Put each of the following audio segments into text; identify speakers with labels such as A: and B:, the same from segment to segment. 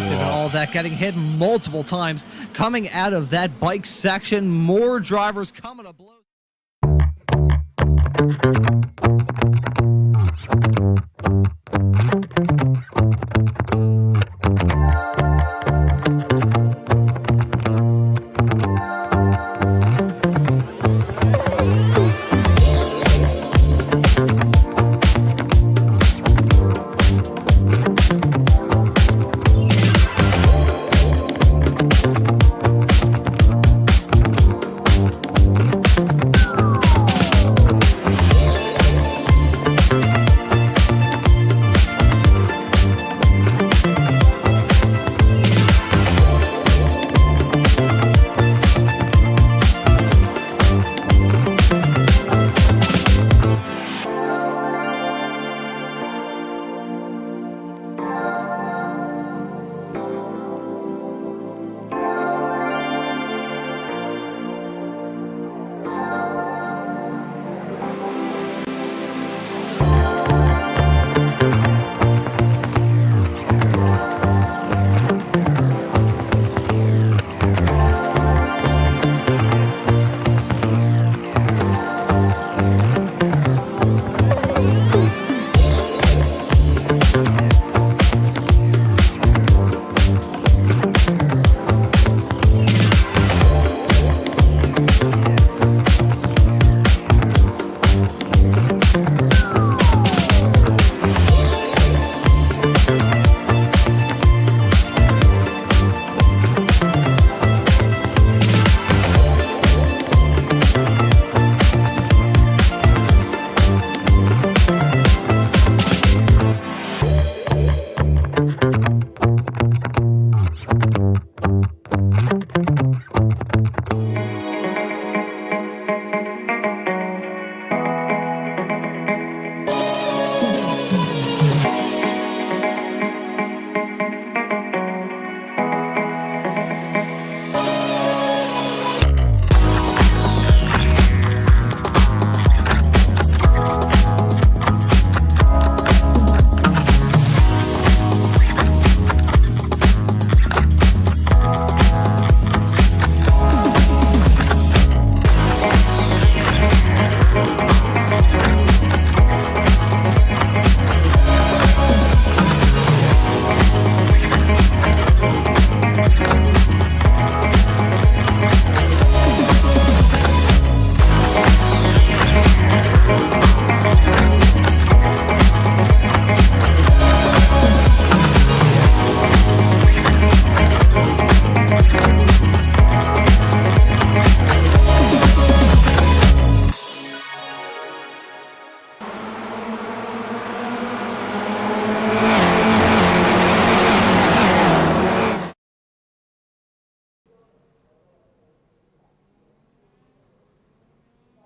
A: perspective and all that, getting hit multiple times coming out of that bike section. More drivers coming to blows.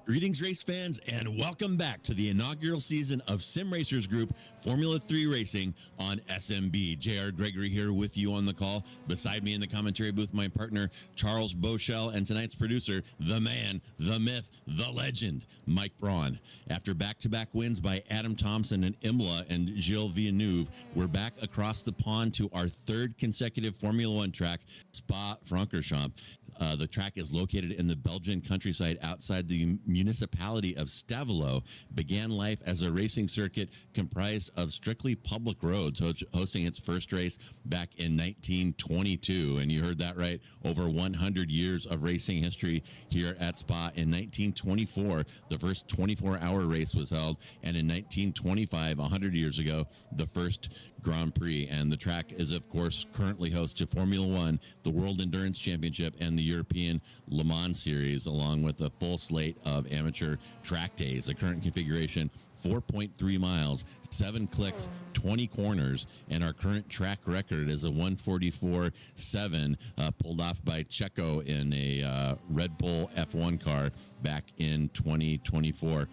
B: Greetings, race fans, and welcome back to the inaugural season of Sim Racers Group Formula 3 Racing on SMB. JR Gregory here with you on the call. Beside me in the commentary booth, my partner, Charles Boshell, and tonight's producer, the man, the myth, the legend, Mike Braun. After back-to-back wins by Adam Thompson and Imola and Gilles Villeneuve, we're back across the pond to our third consecutive Formula 1 track, Spa-Francorchamps. The track is located in the Belgian countryside outside the municipality of Stavelot. Began life as a racing circuit comprised of strictly public roads, hosting its first race back in 1922. And you heard that right, over 100 years of racing history here at Spa. In 1924, the first 24-hour race was held, and in 1925, 100 years ago, the first Grand Prix. And the track is, of course, currently host to Formula One, the World Endurance Championship, and the European Le Mans Series, along with a full slate of amateur track days. The current configuration, 4.3 miles, 7 clicks, 20 corners, and our current track record is a 144.7, pulled off by Checo in a Red Bull F1 car back in 2024.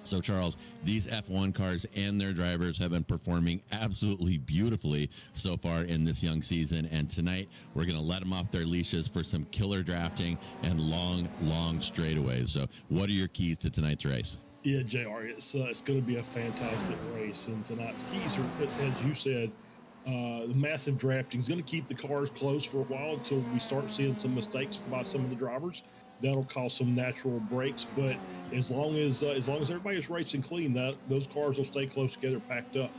B: So, Charles, these F1 cars and their drivers have been performing absolutely beautifully so far in this young season. And tonight, we're going to let them off their leashes for some killer drafting and long straightaways. So what are your keys to tonight's race?
C: Yeah, JR, it's going to be a fantastic race. And tonight's keys are, as you said, The massive drafting is going to keep the cars close for a while until we start seeing some mistakes by some of the drivers. That'll cause some natural breaks, but as long as everybody is racing clean, those cars will stay close together, packed up.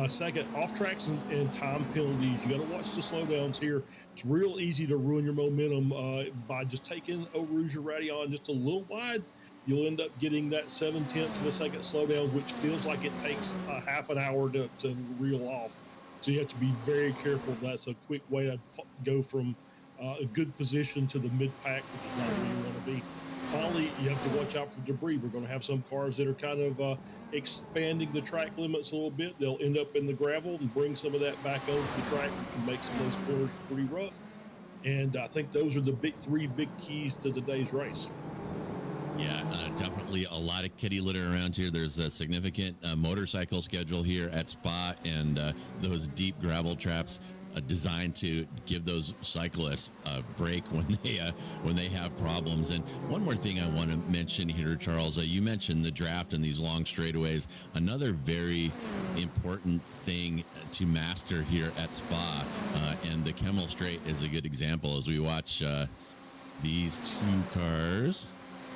C: Second, off tracks and time penalties. You got to watch the slowdowns here. It's real easy to ruin your momentum by just taking Eau Rouge or Radeon just a little wide. You'll end up getting that 0.7 of a second slowdown, which feels like it takes a half an hour to reel off. So you have to be very careful. That's a quick way to go from a good position to the mid-pack, which is not where you want to be. Finally, you have to watch out for debris. We're going to have some cars that are kind of expanding the track limits a little bit. They'll end up in the gravel and bring some of that back onto the track, which can make some of those corners pretty rough. And I think those are the three big keys to today's race.
B: Yeah, definitely a lot of kitty litter around here. There's a significant motorcycle schedule here at Spa, and those deep gravel traps designed to give those cyclists a break when they have problems. And one more thing I want to mention here, Charles, you mentioned the draft and these long straightaways. Another very important thing to master here at Spa, and the Kemmel Straight is a good example as we watch these two cars.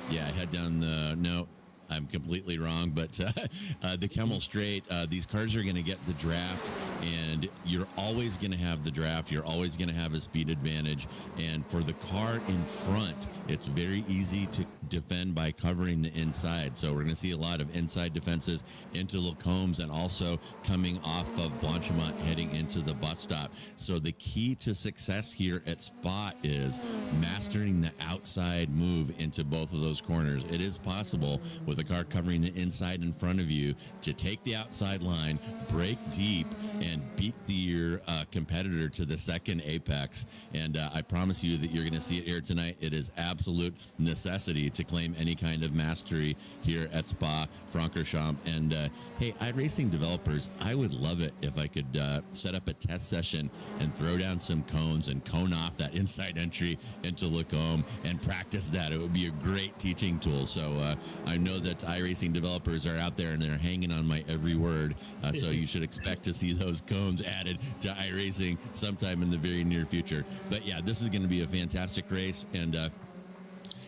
B: Yeah, head down the, no, I'm completely wrong, but the Kemmel Straight, these cars are going to get the draft, and you're always going to have the draft. You're always going to have a speed advantage. And for the car in front, it's very easy to defend by covering the inside. So we're going to see a lot of inside defenses into Lacombe's and also coming off of Blanchimont heading into the bus stop. So the key to success here at Spa is mastering the outside move into both of those corners. It is possible with a car covering the inside in front of you to take the outside line, break deep, and beat your competitor to the second apex. And I promise you that you're going to see it here tonight. It is absolute necessity to claim any kind of mastery here at Spa Francorchamps. And hey, iRacing developers, I would love it if I could set up a test session and throw down some cones and cone off that inside entry into Lacombe and practice that. It would be a great teaching tool. So I know that iRacing developers are out there and they're hanging on my every word. So you should expect to see those cones added to iRacing sometime in the very near future. But yeah, this is going to be a fantastic race. And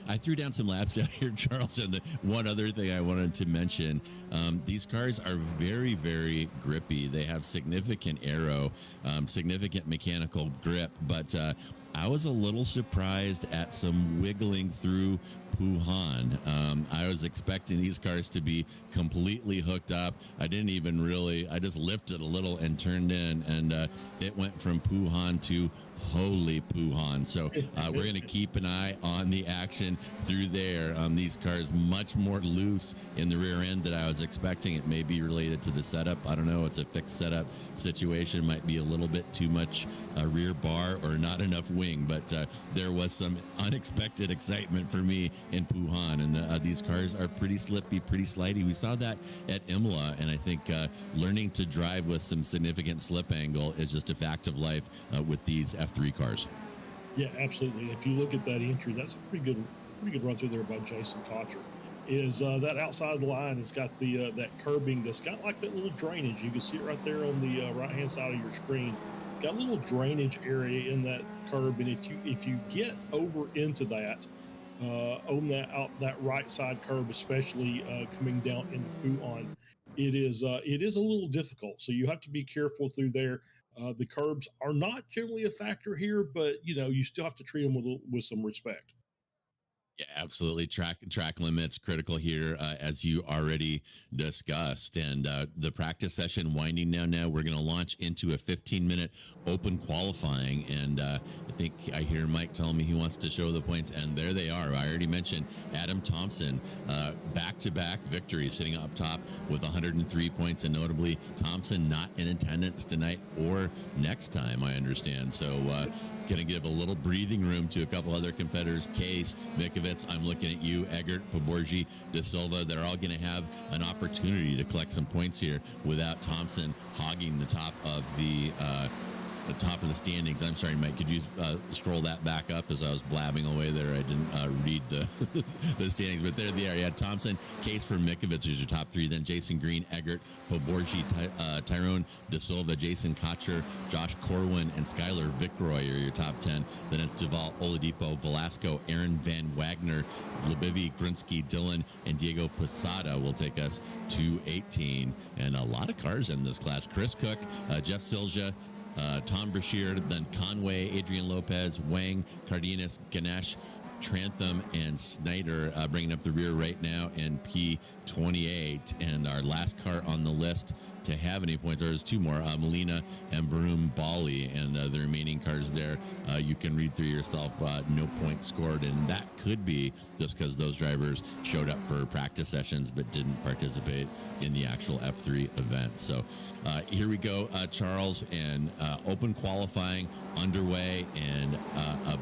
B: I threw down some laps out here, Charles, and the one other thing I wanted to mention, these cars are very, very grippy. They have significant aero, significant mechanical grip, but I was a little surprised at some wiggling through Puhan. I was expecting these cars to be completely hooked up. I didn't even really, I just lifted a little and turned in, and it went from Puhan to holy Puhan. So we're going to keep an eye on the action through there. These cars much more loose in the rear end than I was expecting. It may be related to the setup. I don't know. It's a fixed setup situation. Might be a little bit too much rear bar or not enough wing, but there was some unexpected excitement for me in Puhan. And these cars are pretty slippy, pretty slidey. We saw that at Imola, and I think learning to drive with some significant slip angle is just a fact of life with these F3 cars.
C: Yeah, absolutely. If you look at that entry, that's a pretty good run through there by Jason Cotcher. Is that outside the line has got the that curbing that's got like that little drainage. You can see it right there on the right hand side of your screen. Got a little drainage area in that curb, and if you get over into that on that right side curb, especially coming down into Puhan, it is a little difficult. So you have to be careful through there. The curbs are not generally a factor here, but you still have to treat them with some respect.
B: Yeah, absolutely. Track limits critical here, as you already discussed. And the practice session winding down now. We're going to launch into a 15-minute open qualifying. And I think I hear Mike telling me he wants to show the points. And there they are. I already mentioned Adam Thompson, back-to-back victories, sitting up top with 103 points. And notably, Thompson not in attendance tonight or next time, I understand. So going to give a little breathing room to a couple other competitors. Case, Mikovits, I'm looking at you, Eggert, Paborgi, De Silva. They're all going to have an opportunity to collect some points here without Thompson hogging the top of the the top of the standings. I'm sorry, Mike. Could you scroll that back up as I was blabbing away there? I didn't read the the standings, but there they are. You had Thompson, Case for Mikovits, who's your top three. Then Jason Green, Eggert, Poborji, Tyrone De Silva, Jason Cotcher, Josh Corwin, and Skylar Vicroy are your top 10. Then it's Duval, Oladipo, Velasco, Aaron Van Wagner, Lebivi, Grinsky, Dylan, and Diego Posada will take us to 18. And a lot of cars in this class. Chris Cook, Jeff Silja, Tom Brashear, then Conway, Adrian Lopez, Wang, Cardenas, Ganesh, Trantham, and Snyder bringing up the rear right now in P28. And our last car on the list to have any points, there's two more, Molina and Varun Bali, and the remaining cars there, you can read through yourself, no points scored, and that could be just because those drivers showed up for practice sessions but didn't participate in the actual F3 event. So here we go, Charles, and open qualifying underway, and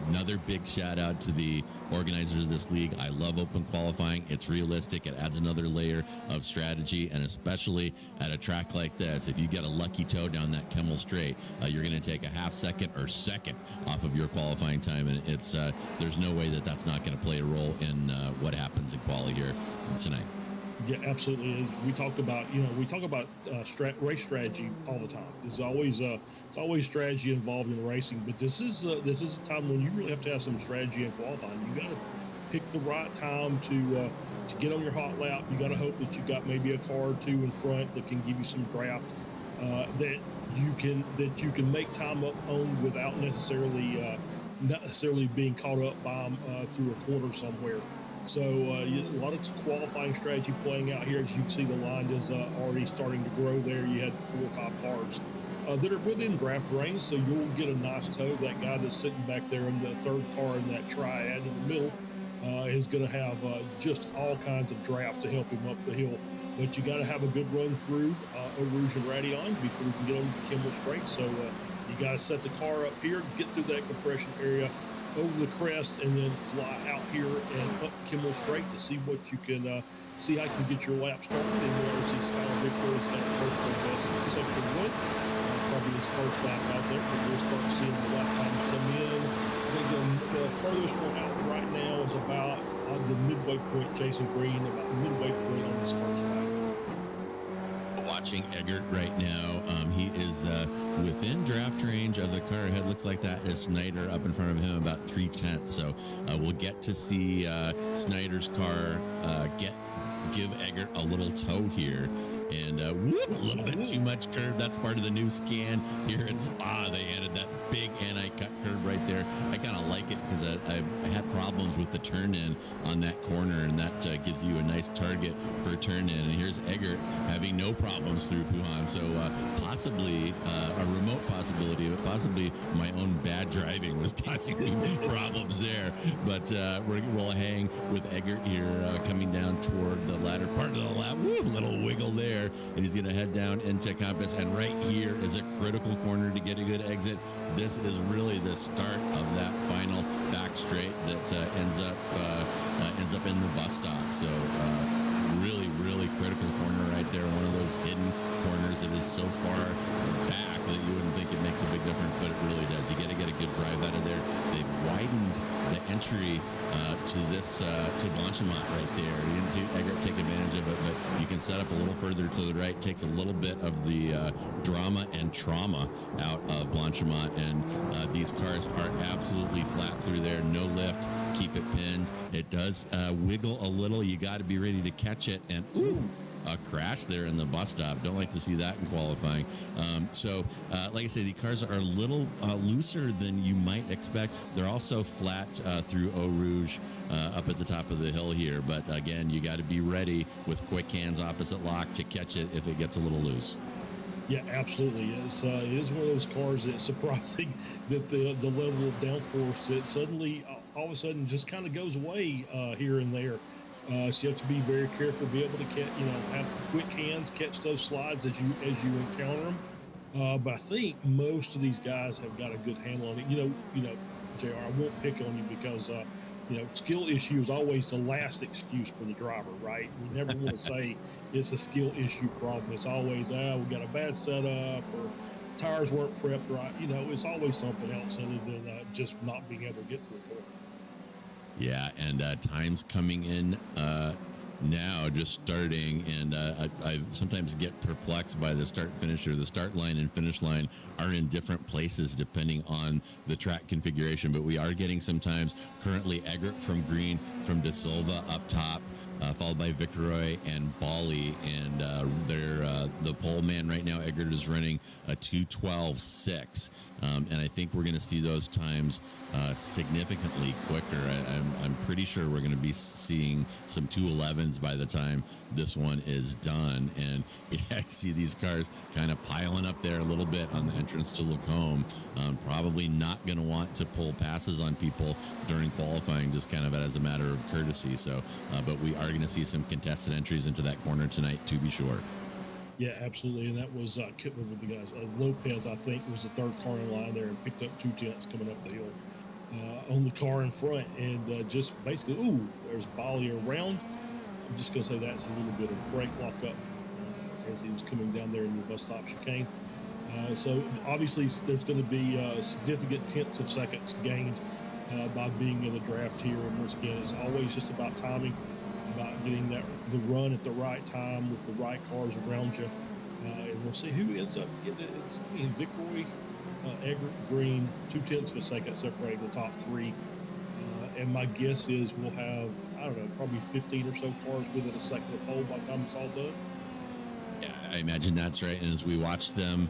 B: another big shout out to the organizers of this league. I love open qualifying. It's realistic. It adds another layer of strategy, and especially at a track like this, if you get a lucky toe down that Kemmel straight, you're going to take a half second or second off of your qualifying time, and it's there's no way that that's not going to play a role in what happens in quali here tonight.
C: Yeah, absolutely. We talk about race strategy all the time. There's always it's always strategy involved in racing, but this is a time when you really have to have some strategy in qualifying. You got to pick the right time to get on your hot lap. You got to hope that you got maybe a car or two in front that can give you some draft that you can make time up on without necessarily being caught up by them through a corner somewhere. So a lot of qualifying strategy playing out here. As you can see, the line is already starting to grow there. You had 4 or 5 cars that are within draft range, so you'll get a nice toe. That guy that's sitting back there in the third car in that triad in the middle is going to have just all kinds of draft to help him up the hill. But you got to have a good run through Eau Rouge and Radion before you can get on the Kemmel straight. So you got to set the car up here, get through that compression area, over the crest, and then fly out here and up Kemmel straight to see what you can see how you can get your lap started. And you see Skylar Victor's got the personal best in second one, probably his first lap out there. But we'll start seeing the lap times come in. I think the furthest one out right now is about the midway point. Jason Green about midway point on his first lap.
B: Watching Eggert right now, he is within draft range of the car ahead. Looks like that is Snyder up in front of him about 3/10. So we'll get to see Snyder's car give Eggert a little toe here. And a little bit too much curve. That's part of the new scan here at Spa. They added that big anti-cut curve right there. I kind of like it because I had problems with the turn in on that corner, and that gives you a nice target for turn in. And here's Eggert having no problems through Puhan. So possibly a remote possibility, but possibly my own bad driving was causing me problems there. But we'll hang with Eggert here coming down toward the latter part of the lap. Little wiggle there. And he's going to head down into Compass, and right here is a critical corner to get a good exit. This is really the start of that final back straight that ends up in the bus stop. So really critical corner right there. One of those hidden corners that is so far back that you wouldn't think it makes a big difference, but it really does. You got to get a good drive out of there. They've widened the entry to this to Blanchimont right there. You didn't see Eggert take advantage of it, but you can set up a little further to the right. Takes a little bit of the drama and trauma out of Blanchimont, and these cars are absolutely flat through there. No lift. Keep it pinned. It does wiggle a little. You got to be ready to catch it, and a crash there in the bus stop. Don't like to see that in qualifying. Like I say, the cars are a little looser than you might expect. They're also flat through Eau Rouge up at the top of the hill here. But again, you got to be ready with quick hands opposite lock to catch it if it gets a little loose.
C: Yeah, absolutely. It is one of those cars that's surprising that the level of downforce that suddenly all of a sudden just kind of goes away here and there. So you have to be very careful, be able to have quick hands, catch those slides as you encounter them. But I think most of these guys have got a good handle on it. JR, I won't pick on you because skill issue is always the last excuse for the driver, right? We never want to say it's a skill issue problem. It's always we got a bad setup, or tires weren't prepped right. You know, it's always something else other than just not being able to get through a corner.
B: Yeah, and time's coming in now, just starting, and I sometimes get perplexed by the start finish, or the start line and finish line are in different places depending on the track configuration. But we are getting sometimes currently Eggert from green, from De Silva up top, followed by Vickeroy and Bali, and they're the pole man right now. Eggert is running a 2:12.6, and I think we're going to see those times significantly quicker. I'm pretty sure we're going to be seeing some 2:11s by the time this one is done. And yeah, I see these cars kind of piling up there a little bit on the entrance to Lacombe. Probably not going to want to pull passes on people during qualifying, just kind of as a matter of courtesy. So, but we are going to see some contested entries into that corner tonight, to be sure.
C: Yeah, absolutely. And that was, I can't remember the guys. Lopez, I think, was the third car in line there and picked up 2/10 coming up the hill on the car in front. And just basically, there's Bali around. I'm just going to say that's a little bit of brake lockup as he was coming down there in the bus stop chicane. So obviously there's going to be significant tenths of seconds gained by being in the draft here. And once again, it's always just about timing, about getting the run at the right time with the right cars around you. And we'll see who ends up getting it. It's Vickeroy, Eggert, Green, 2/10 of a second separating the top three. And my guess is we'll have, I don't know, probably 15 or so cars within a second of pole by the time it's all done.
B: Yeah, I imagine that's right. And as we watch them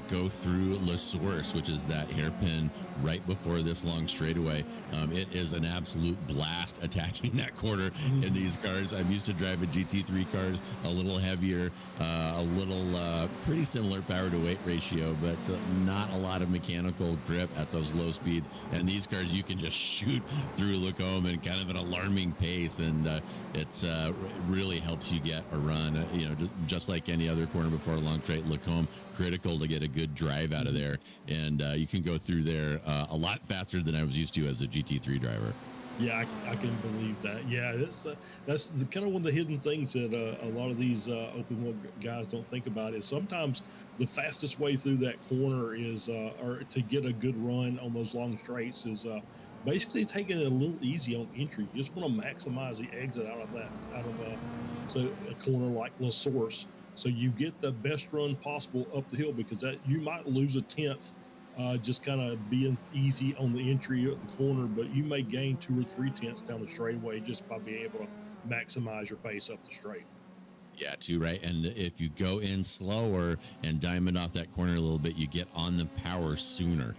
B: go through La Source, which is that hairpin right before this long straightaway, it is an absolute blast attacking that corner in these cars. I'm used to driving GT3 cars, a little heavier, a little pretty similar power to weight ratio, but not a lot of mechanical grip at those low speeds. And these cars, you can just shoot through Lacombe in kind of an alarming pace, and it really helps you get a run. Just like any other corner before a long straight, Lacombe critical to get a good drive out of there, and you can go through there a lot faster than I was used to as a GT3 driver.
C: Yeah, I can believe that. Yeah, that's kind of one of the hidden things that a lot of these open wheel guys don't think about is sometimes the fastest way through that corner is, or to get a good run on those long straights is basically taking it a little easy on entry. You just want to maximize the exit out of a corner like La Source, so you get the best run possible up the hill, because that you might lose a tenth just kind of being easy on the entry of the corner, but you may gain 2 or 3 tenths down the straightaway just by being able to maximize your pace up the straight.
B: Yeah, too, right. And if you go in slower and diamond off that corner a little bit, you get on the power sooner.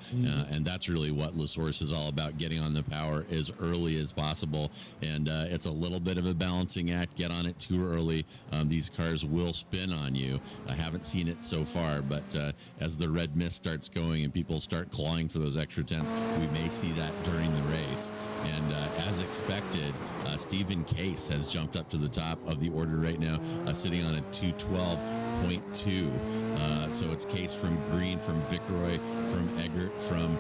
B: And that's really what La Source is all about, getting on the power as early as possible. And it's a little bit of a balancing act. Get on it too early. These cars will spin on you. I haven't seen it so far, but as the red mist starts going and people start clawing for those extra tenths, we may see that during the race. And as expected, Stephen Case has jumped up to the top of the order right now, sitting on a 2:12.2. So it's Case from Green, from Vickeroy, from Eggert, from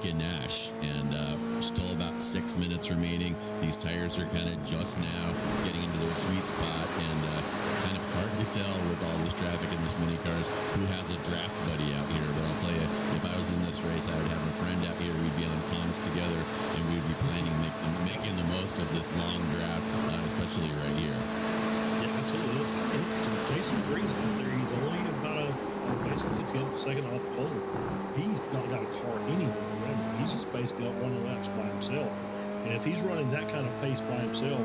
B: Ganesh, and still about 6 minutes remaining. These tires are kind of just now getting into their sweet spot, and kind of hard to tell with all this traffic and this many cars who has a draft buddy out here. But I'll tell you, if I was in this race, I would have a friend out here. We'd be on comms together, and we'd be planning making the most of this long draft, especially right here.
C: Yeah, absolutely. That's kind of interesting. Jason Green out there, he's only about basically 10th second off the pole. He's not got a car anywhere around him. He's just basically out running laps by himself. And if he's running that kind of pace by himself,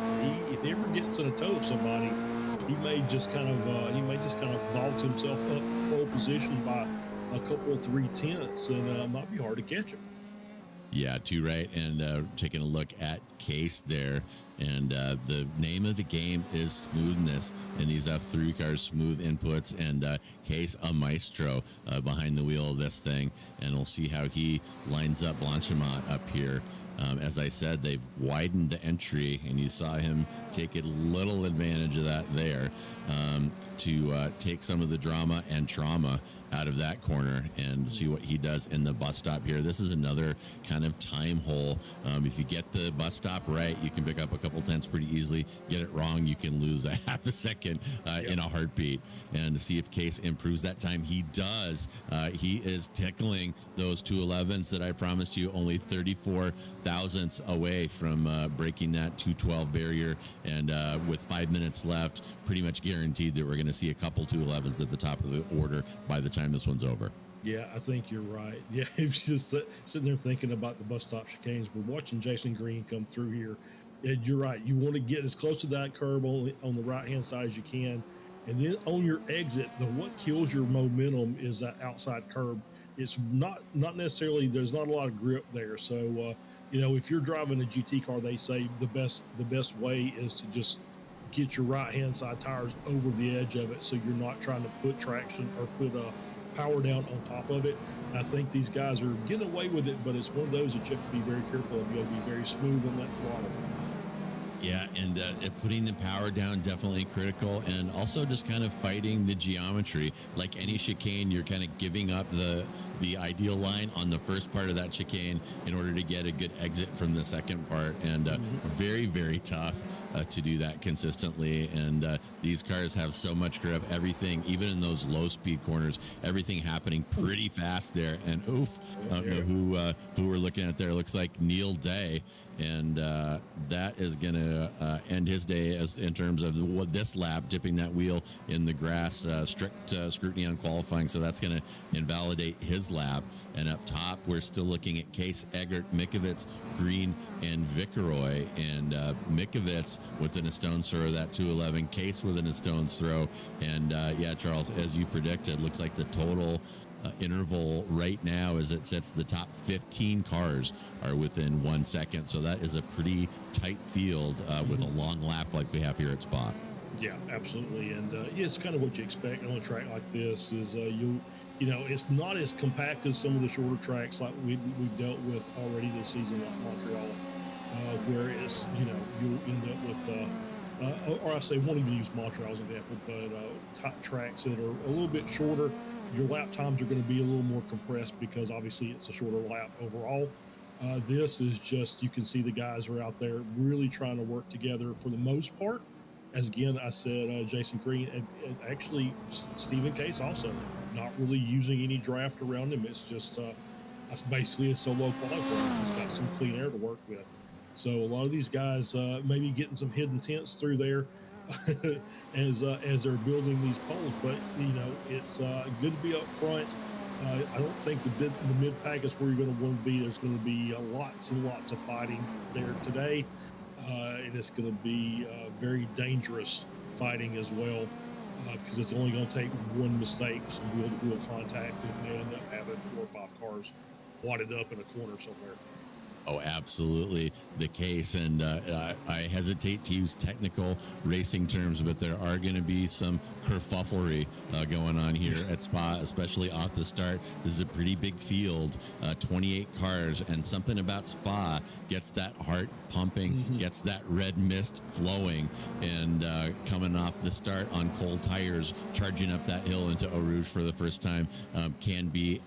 C: if he ever gets in a tow of somebody, he may just kind of vault himself up pole position by a couple of 3 tenths, and it might be hard to catch him.
B: Yeah, too right. And taking a look at Case there, and the name of the game is smoothness, and these F3 cars, smooth inputs, and Case a maestro behind the wheel of this thing, and we'll see how he lines up Blanchimont up here. As I said, they've widened the entry, and you saw him take a little advantage of that there to take some of the drama and trauma out of that corner and see what he does in the bus stop here. This is another kind of time hole. If you get the bus stop right, you can pick up a couple couple tenths pretty easily. Get it wrong, you can lose a half a second in a heartbeat. And to see if Case improves that time, he does. He is tickling those 211s that I promised you, only 34 thousandths away from breaking that 212 barrier. And with 5 minutes left, pretty much guaranteed that we're going to see a couple 211s at the top of the order by the time this one's over.
C: Yeah, I think you're right. Yeah, it's just sitting there thinking about the bus stop chicanes. We're watching Jason Green come through here. And you're right. You want to get as close to that curb on the right-hand side as you can. And then on your exit, what kills your momentum is that outside curb. It's not necessarily, there's not a lot of grip there. So, if you're driving a GT car, they say the best way is to just get your right-hand side tires over the edge of it, so you're not trying to put traction or put power down on top of it. And I think these guys are getting away with it, but it's one of those that you have to be very careful of. You have to be very smooth on that throttle.
B: Yeah, and putting the power down, definitely critical, and also just kind of fighting the geometry. Like any chicane, you're kind of giving up the ideal line on the first part of that chicane in order to get a good exit from the second part, and very, very tough to do that consistently. And these cars have so much grip, everything, even in those low-speed corners, everything happening pretty fast there. And who we're looking at there looks like Neil Day. And that is going to end his day in terms of this lap, dipping that wheel in the grass, strict scrutiny on qualifying. So that's going to invalidate his lap. And up top, we're still looking at Case, Eggert, Mikovits, Green, and Vickeroy. And Mikovits within a stone's throw of that 211, Case within a stone's throw. And Charles, as you predicted, looks like the total interval right now, as it sits, the top 15 cars are within 1 second. So that is a pretty tight field with a long lap like we have here at Spa.
C: Yeah, absolutely. And it's kind of what you expect on a track like this is it's not as compact as some of the shorter tracks like we've dealt with already this season, like Montreal, where it's, you'll end up with or I say, won't even use Montreal as an example, but top tracks that are a little bit shorter, your lap times are going to be a little more compressed because obviously it's a shorter lap overall. This is just, you can see the guys are out there really trying to work together for the most part. As again, I said, Jason Green and actually Stephen Case also not really using any draft around him. It's just that's basically a solo qualifier. He's got some clean air to work with. So a lot of these guys maybe getting some hidden tints through there as they're building these poles. But it's good to be up front. I don't think the mid pack is where you're going to want to be. There's going to be lots and lots of fighting there today, and it's going to be very dangerous fighting as well, because it's only going to take one mistake, some wheel-to-wheel contact, and they end up having 4 or 5 cars wadded up in a corner somewhere.
B: Oh, absolutely the case. And I hesitate to use technical racing terms, but there are going to be some kerfufflery going on here at Spa, especially off the start. This is a pretty big field, 28 cars, and something about Spa gets that heart pumping, gets that red mist flowing, and coming off the start on cold tires, charging up that hill into Eau Rouge for the first time can be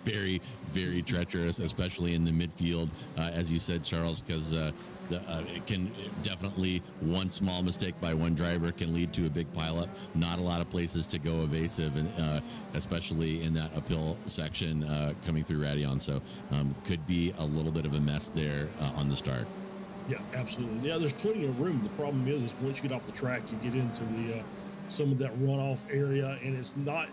B: very, very treacherous, especially in the midfield, as you said, Charles, because it can definitely, one small mistake by one driver can lead to a big pileup. Not a lot of places to go evasive, and especially in that uphill section coming through Raidillon. So could be a little bit of a mess there on the start.
C: Yeah, absolutely. Yeah, there's plenty of room. The problem is once you get off the track, you get into the some of that runoff area, and it's not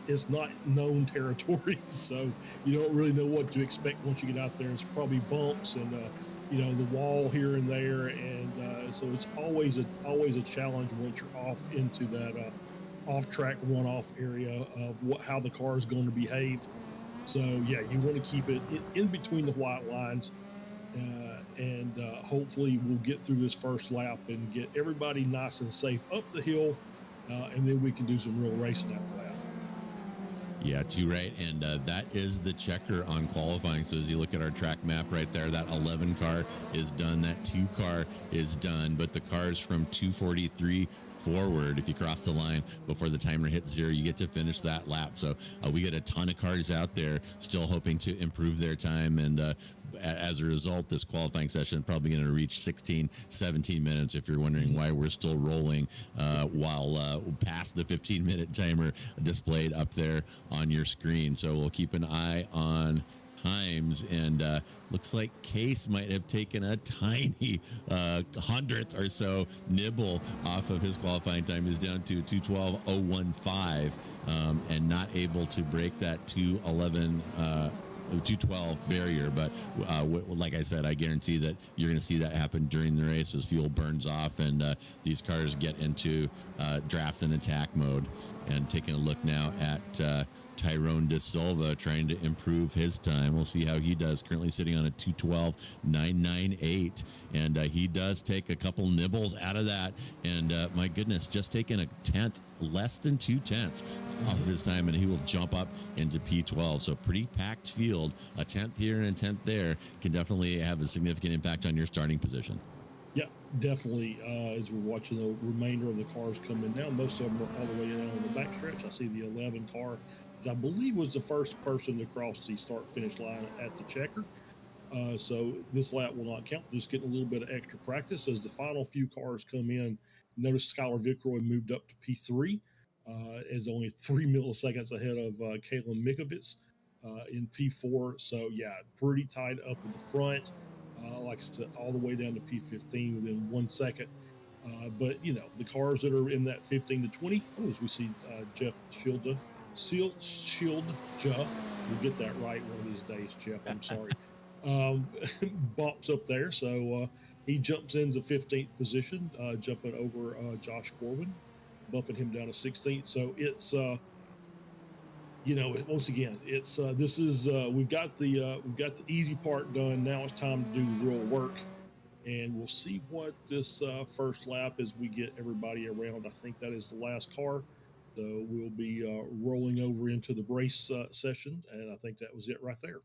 C: known territory, so you don't really know what to expect once you get out there. It's probably bumps and the wall here and there, and so it's always a challenge once you're off into that off track runoff area of how the car is going to behave. So yeah, you want to keep it in between the white lines, and hopefully we'll get through this first lap and get everybody nice and safe up the hill. And then we can do some real racing after that.
B: Yeah, too right. And that is the checker on qualifying. So as you look at our track map right there, that 11 car is done. That 2 car is done. But the cars from 243 forward. If you cross the line before the timer hits 0, you get to finish that lap. So we get a ton of cars out there still hoping to improve their time, and as a result, this qualifying session is probably going to reach 16, 17 minutes. If you're wondering why we're still rolling while past the 15-minute timer displayed up there on your screen. So we'll keep an eye on times, and looks like Case might have taken a tiny hundredth or so nibble off of his qualifying time. Is down to 2:12.015 and not able to break that 2:12 barrier. But like I said, I guarantee that you're going to see that happen during the race as fuel burns off and these cars get into draft and attack mode. And taking a look now at Tyrone De Silva trying to improve his time. We'll see how he does. Currently sitting on a 2:12.998, and he does take a couple nibbles out of that. And my goodness, just taking a tenth, less than 2/10 off of his time, and he will jump up into P12. So pretty packed field. A tenth here and a tenth there can definitely have a significant impact on your starting position.
C: Yeah, definitely. As we're watching the remainder of the cars coming down, most of them are all the way down on the backstretch. I see the 11 car, that I believe was the first person to cross the start-finish line at the checker. So this lap will not count. Just getting a little bit of extra practice as the final few cars come in. Notice Skylar Vickroy moved up to P3, is only 3 milliseconds ahead of Kalen Mikovits in P4. So yeah, pretty tight up at the front. Likes to all the way down to P15 within 1 second. But you know, the cars that are in that 15 to 20, as we see Jeff Shieldja, we'll get that right one of these days, Jeff. I'm sorry. Bumps up there, so he jumps into 15th position, jumping over Josh Corwin, bumping him down to 16th. So it's you know, once again, it's this is we've got the easy part done. Now it's time to do the real work, and we'll see what this first lap as we get everybody around. I think that is the last car, so we'll be rolling over into the race session, and I think that was it right there.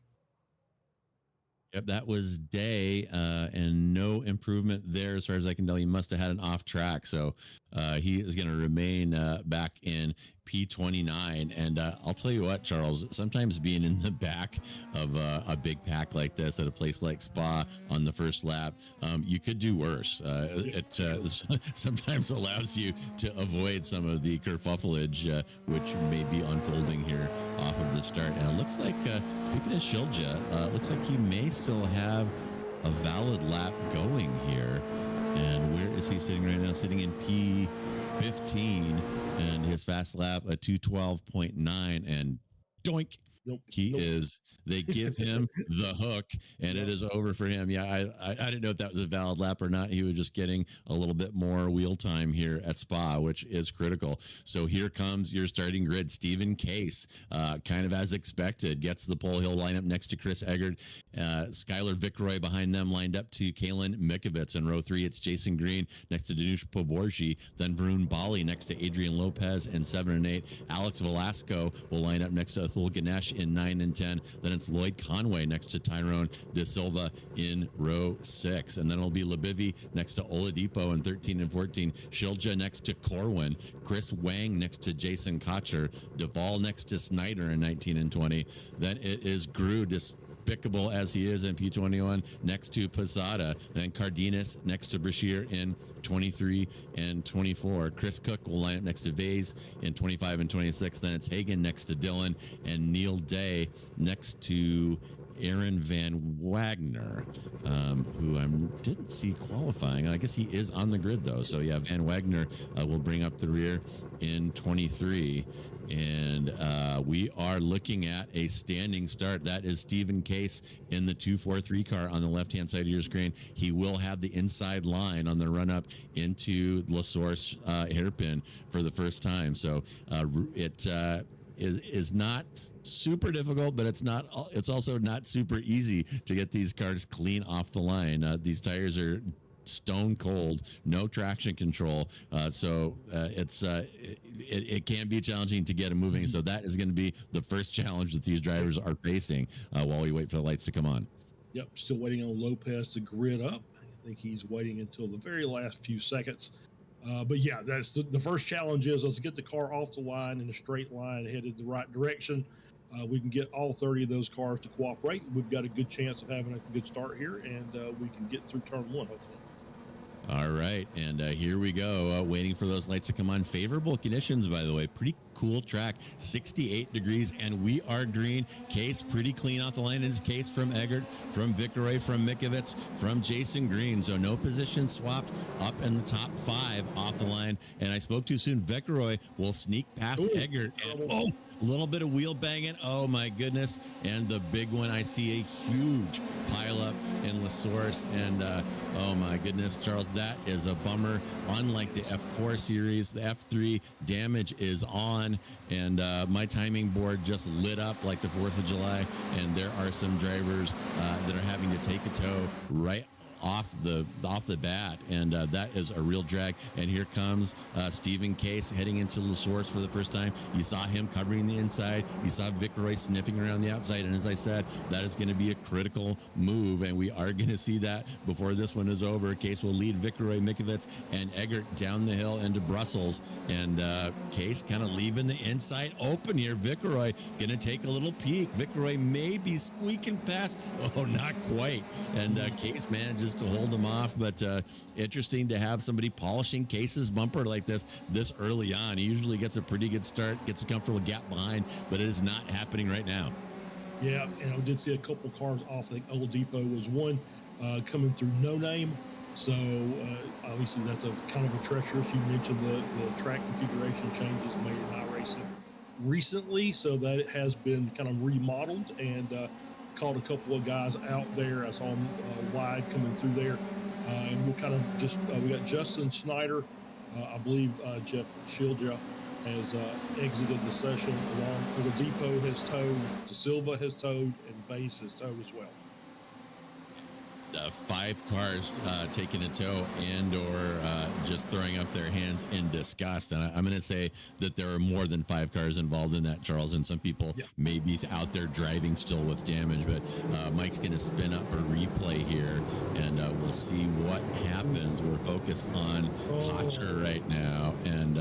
B: Yep, that was Day, and no improvement there as far as I can tell. He must have had an off track, so he is going to remain back in P29. And I'll tell you what, Charles, sometimes being in the back of a big pack like this at a place like Spa on the first lap, you could do worse. It sometimes allows you to avoid some of the kerfuffleage which may be unfolding here off of the start. And it looks like, speaking of Shieldja, looks like he may still have a valid lap going here. And where is he sitting right now? Sitting in P15, and his fast lap a 2:12.9, and doink.
C: Nope.
B: They give him the hook, and it is over for him. Yeah, I didn't know if that was a valid lap or not. He was just getting a little bit more wheel time here at Spa, which is critical. So here comes your starting grid. Stephen Case, kind of as expected, gets the pole. He'll line up next to Chris Eggert. Skylar Vickroy behind them, lined up to Kalen Mikovits. In row 3, it's Jason Green next to Danush Poborji. Then Varun Bali next to Adrian Lopez in 7 and 8. Alex Velasco will line up next to Athul Ganesh in 9 and 10. Then it's Lloyd Conway next to Tyrone De Silva in row 6. And then it'll be Labivi next to Oladipo in 13 and 14. Shieldja next to Corwin. Chris Wang next to Jason Cotcher. Duvall next to Snyder in 19 and 20. Then it is Gru, despicable as he is in P21, next to Posada. Then Cardenas next to Brashear in 23 and 24. Chris Cook will line up next to Vase in 25 and 26. Then it's Hagan next to Dylan, and Neil Day next to Aaron Van Wagner, who I didn't see qualifying. I guess he is on the grid, though. So, yeah, Van Wagner will bring up the rear in 23. And we are looking at a standing start. That is Stephen Case in the 243 car on the left-hand side of your screen. He will have the inside line on the run-up into La Source hairpin for the first time. So it is not super difficult, but it's also not super easy to get these cars clean off the line. These tires are stone cold, no traction control, so it can be challenging to get them moving. So that is going to be the first challenge that these drivers are facing while we wait for the lights to come on.
C: Yep, still waiting on Lopez to grid up. I think he's waiting until the very last few seconds. But yeah, that's the first challenge is let's get the car off the line in a straight line, headed the right direction. We can get all 30 of those cars to cooperate. We've got a good chance of having a good start here, and we can get through turn one, hopefully.
B: All right, and here we go, waiting for those lights to come on. Favorable conditions, by the way. Pretty cool track, 68 degrees, and we are green. Case pretty clean off the line. It's Case from Eggert, from Vickeroy, from Mikovits, from Jason Green. So no position swapped, up in the top 5 off the line. And I spoke too soon. Vickeroy will sneak past Eggert. And, a little bit of wheel banging. Oh my goodness. And the big one, I see a huge pile up in La Source. And oh my goodness, Charles, that is a bummer. Unlike the F4 series, the F3 damage is on. And my timing board just lit up like the 4th of July. And there are some drivers that are having to take a tow right off the bat, and that is a real drag. And here comes Stephen Case heading into La Source for the first time. You saw him covering the inside. You saw Vickeroy sniffing around the outside, and as I said, that is going to be a critical move, and we are going to see that before this one is over. Case will lead Vickeroy, Mikovits, and Eggert down the hill into Brussels, and Case kind of leaving the inside open here. Vickeroy going to take a little peek. Vickeroy may be squeaking past. Oh, not quite. And Case manages to hold him off, but interesting to have somebody polishing Case's bumper like this early on. He usually gets a pretty good start, gets a comfortable gap behind, but it is not happening right now.
C: Yeah, and I did see a couple cars off. I think Old Depot was one coming through No Name. So obviously that's a kind of a treacherous. You mentioned the track configuration changes made in iRacing recently, so that it has been kind of remodeled, and caught a couple of guys out there. I saw them wide coming through there, and we'll kind of just we got Justin Snyder, I believe Jeff Shilja has exited the session. Along Old Depot has towed, De Silva has towed, and Vase has towed as well.
B: 5 cars taking a tow and or just throwing up their hands in disgust. And I'm going to say that there are more than 5 cars involved in that, Charles, and some people may be out there driving still with damage. But Mike's going to spin up a replay here, and we'll see what happens. We're focused on Cotcher right now, and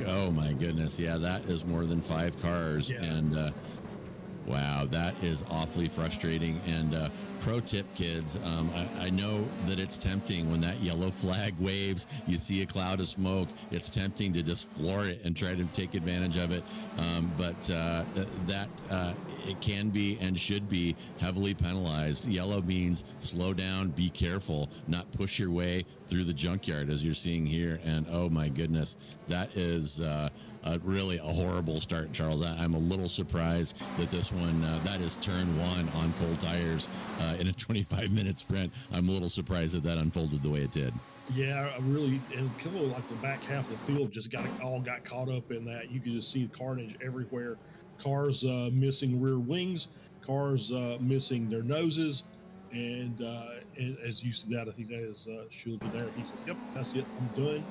B: oh my goodness, yeah, that is more than 5 cars. And wow, that is awfully frustrating. And pro tip, kids, I know that it's tempting when that yellow flag waves, you see a cloud of smoke, it's tempting to just floor it and try to take advantage of it. But it can be and should be heavily penalized. Yellow means slow down, be careful, not push your way through the junkyard as you're seeing here. And oh my goodness, that is really a horrible start, Charles. I'm a little surprised that this one, that is turn 1 on cold tires in a 25-minute sprint. I'm a little surprised that unfolded the way it did.
C: Yeah, I really, and kind of like the back half of the field just got caught up in that. You could just see carnage everywhere. Cars missing rear wings, cars missing their noses, and as you see that, I think that is Shilja there. He says, "Yep, that's it. I'm done."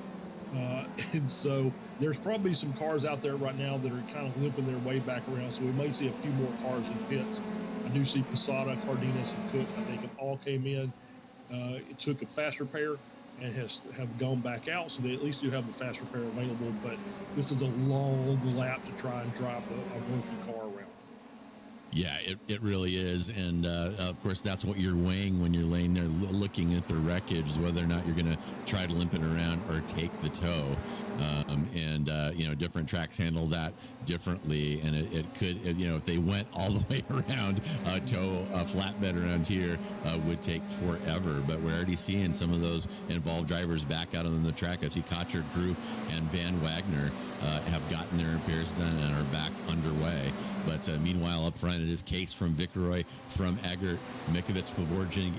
C: And so there's probably some cars out there right now that are kind of limping their way back around. So we may see a few more cars in pits. I do see Posada, Cardenas, and Cook. I think it all came in. It took a fast repair and have gone back out. So they at least do have the fast repair available. But this is a long lap to try and drive a broken car around.
B: Yeah, it really is. And of course, that's what you're weighing when you're laying there looking at the wreckage, is whether or not you're going to try to limp it around or take the tow. Different tracks handle that differently. And it could, if they went all the way around, tow a flatbed around here would take forever. But we're already seeing some of those involved drivers back out on the track. I see Cotcher, Crew, and Van Wagner have gotten their repairs done and are back underway. But meanwhile, up front, it is Case from Vickeroy, from Eggert, Mikovits, Pavorgin,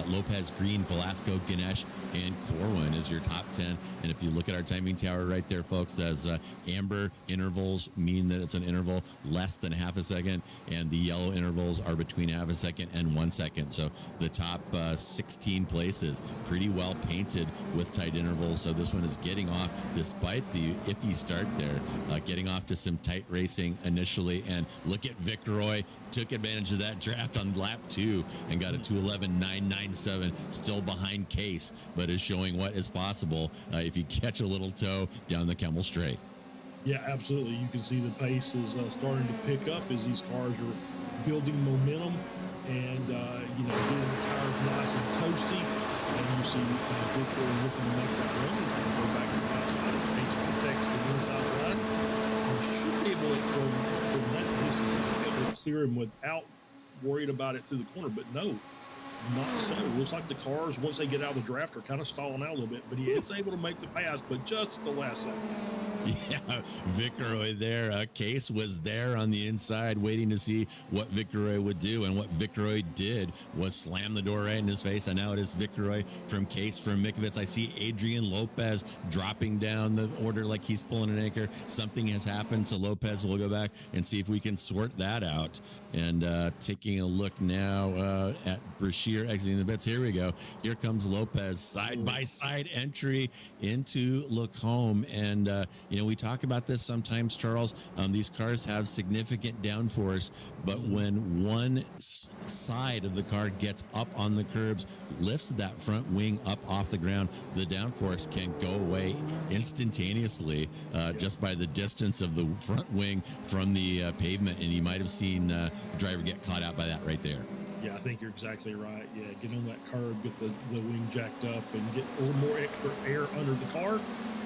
B: Lopez, Green, Velasco, Ganesh, and Corwin is your top 10. And if you look at our timing tower right there, folks, those amber intervals mean that it's an interval less than half a second, and the yellow intervals are between half a second and 1 second. So the top 16 places pretty well painted with tight intervals. So this one is getting off, despite the iffy start there, getting off to some tight racing initially. And look at Vickeroy, took advantage of that draft on lap 2 and got a 2:11.997, still still behind Case, but is showing what is possible if you catch a little toe down the Kemmel Straight.
C: Yeah, absolutely. You can see the pace is starting to pick up as these cars are building momentum and, getting the tires nice and toasty. And you see Victor looking to make that run. He's going to go back to the outside as Pace protects the inside line. And should be able to, from that distance, he should be able to clear him without worried about it through the corner. But no, not so. Looks like the cars, once they get out of the draft, are kind of stalling out a little bit. But he is able to make the pass, but just at the last second.
B: Yeah, Vickeroy there. Case was there on the inside waiting to see what Vickeroy would do. And what Vickeroy did was slam the door right in his face. And now it is Vickeroy from Case from Mikovits. I see Adrian Lopez dropping down the order like he's pulling an anchor. Something has happened to Lopez. We'll go back and see if we can sort that out. And taking a look now at Brashear exiting the bits. Here we go. Here comes Lopez. Side-by-side entry into Lacombe. And, we talk about this sometimes, Charles. These cars have significant downforce, but when one side of the car gets up on the curbs, lifts that front wing up off the ground, the downforce can go away instantaneously just by the distance of the front wing from the pavement. And you might have seen the driver get caught out by that right there.
C: Yeah, I think you're exactly right. Yeah, get on that curb, get the wing jacked up, and get a little more extra air under the car.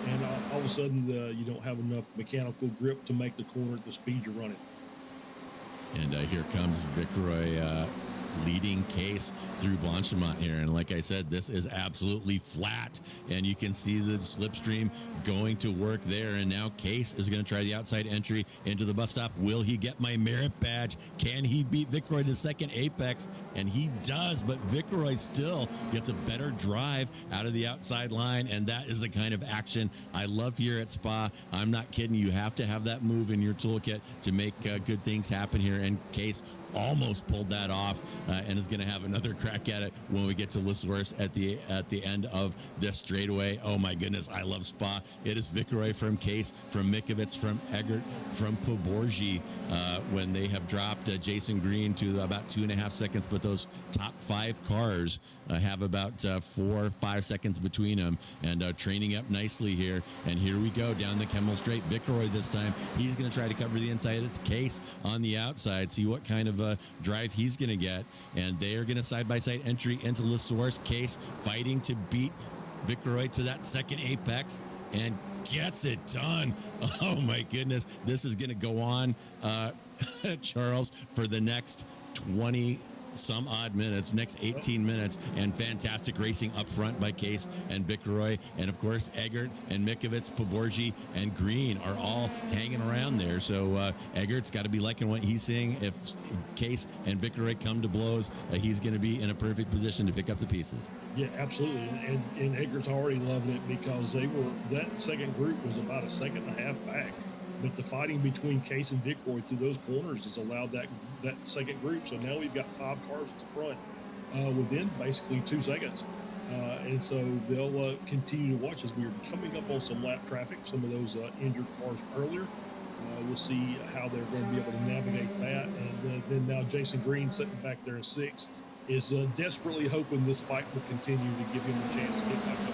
C: And all of a sudden, you don't have enough mechanical grip to make the corner at the speed you're running.
B: And here comes Vickeroy leading Case through Blanchimont here. And like I said, this is absolutely flat. And you can see the slipstream going to work there. And now Case is going to try the outside entry into the bus stop. Will he get my merit badge? Can he beat Vickeroy to second apex? And he does, but Vickeroy still gets a better drive out of the outside line. And that is the kind of action I love here at Spa. I'm not kidding. You have to have that move in your toolkit to make good things happen here. And Case almost pulled that off and is going to have another crack at it when we get to La Source at the end of this straightaway. Oh my goodness, I love Spa. It is Vickeroy from Case, from Mikovits, from Eggert, from Poborgi when they have dropped Jason Green to about 2.5 seconds, but those top 5 cars have about 4 or 5 seconds between them, and training up nicely here. And here we go down the Kemmel Straight. Vickeroy this time, he's going to try to cover the inside. It's Case on the outside. See what kind of drive he's going to get. And they are going to side-by-side entry into La Source. Case fighting to beat Vickeroy to that second apex and gets it done. Oh my goodness. This is going to go on, Charles, for the next 20 some odd minutes, next 18 minutes, and fantastic racing up front by Case and Vickeroy. And of course, Eggert and Mikovits, Poborgi, and Green are all hanging around there. So Eggert's got to be liking what he's seeing. If Case and Vickeroy come to blows, he's going to be in a perfect position to pick up the pieces.
C: Yeah, absolutely. And Eggert's already loving it because that second group was about 1.5 seconds back. But the fighting between Case and Vickeroy through those corners has allowed that second group. So now we've got 5 cars at the front within basically 2 seconds. And so they'll continue to watch as we are coming up on some lap traffic, some of those injured cars earlier. We'll see how they're going to be able to navigate that. And then now Jason Green sitting back there in 6th is desperately hoping this fight will continue to give him a chance to get back up.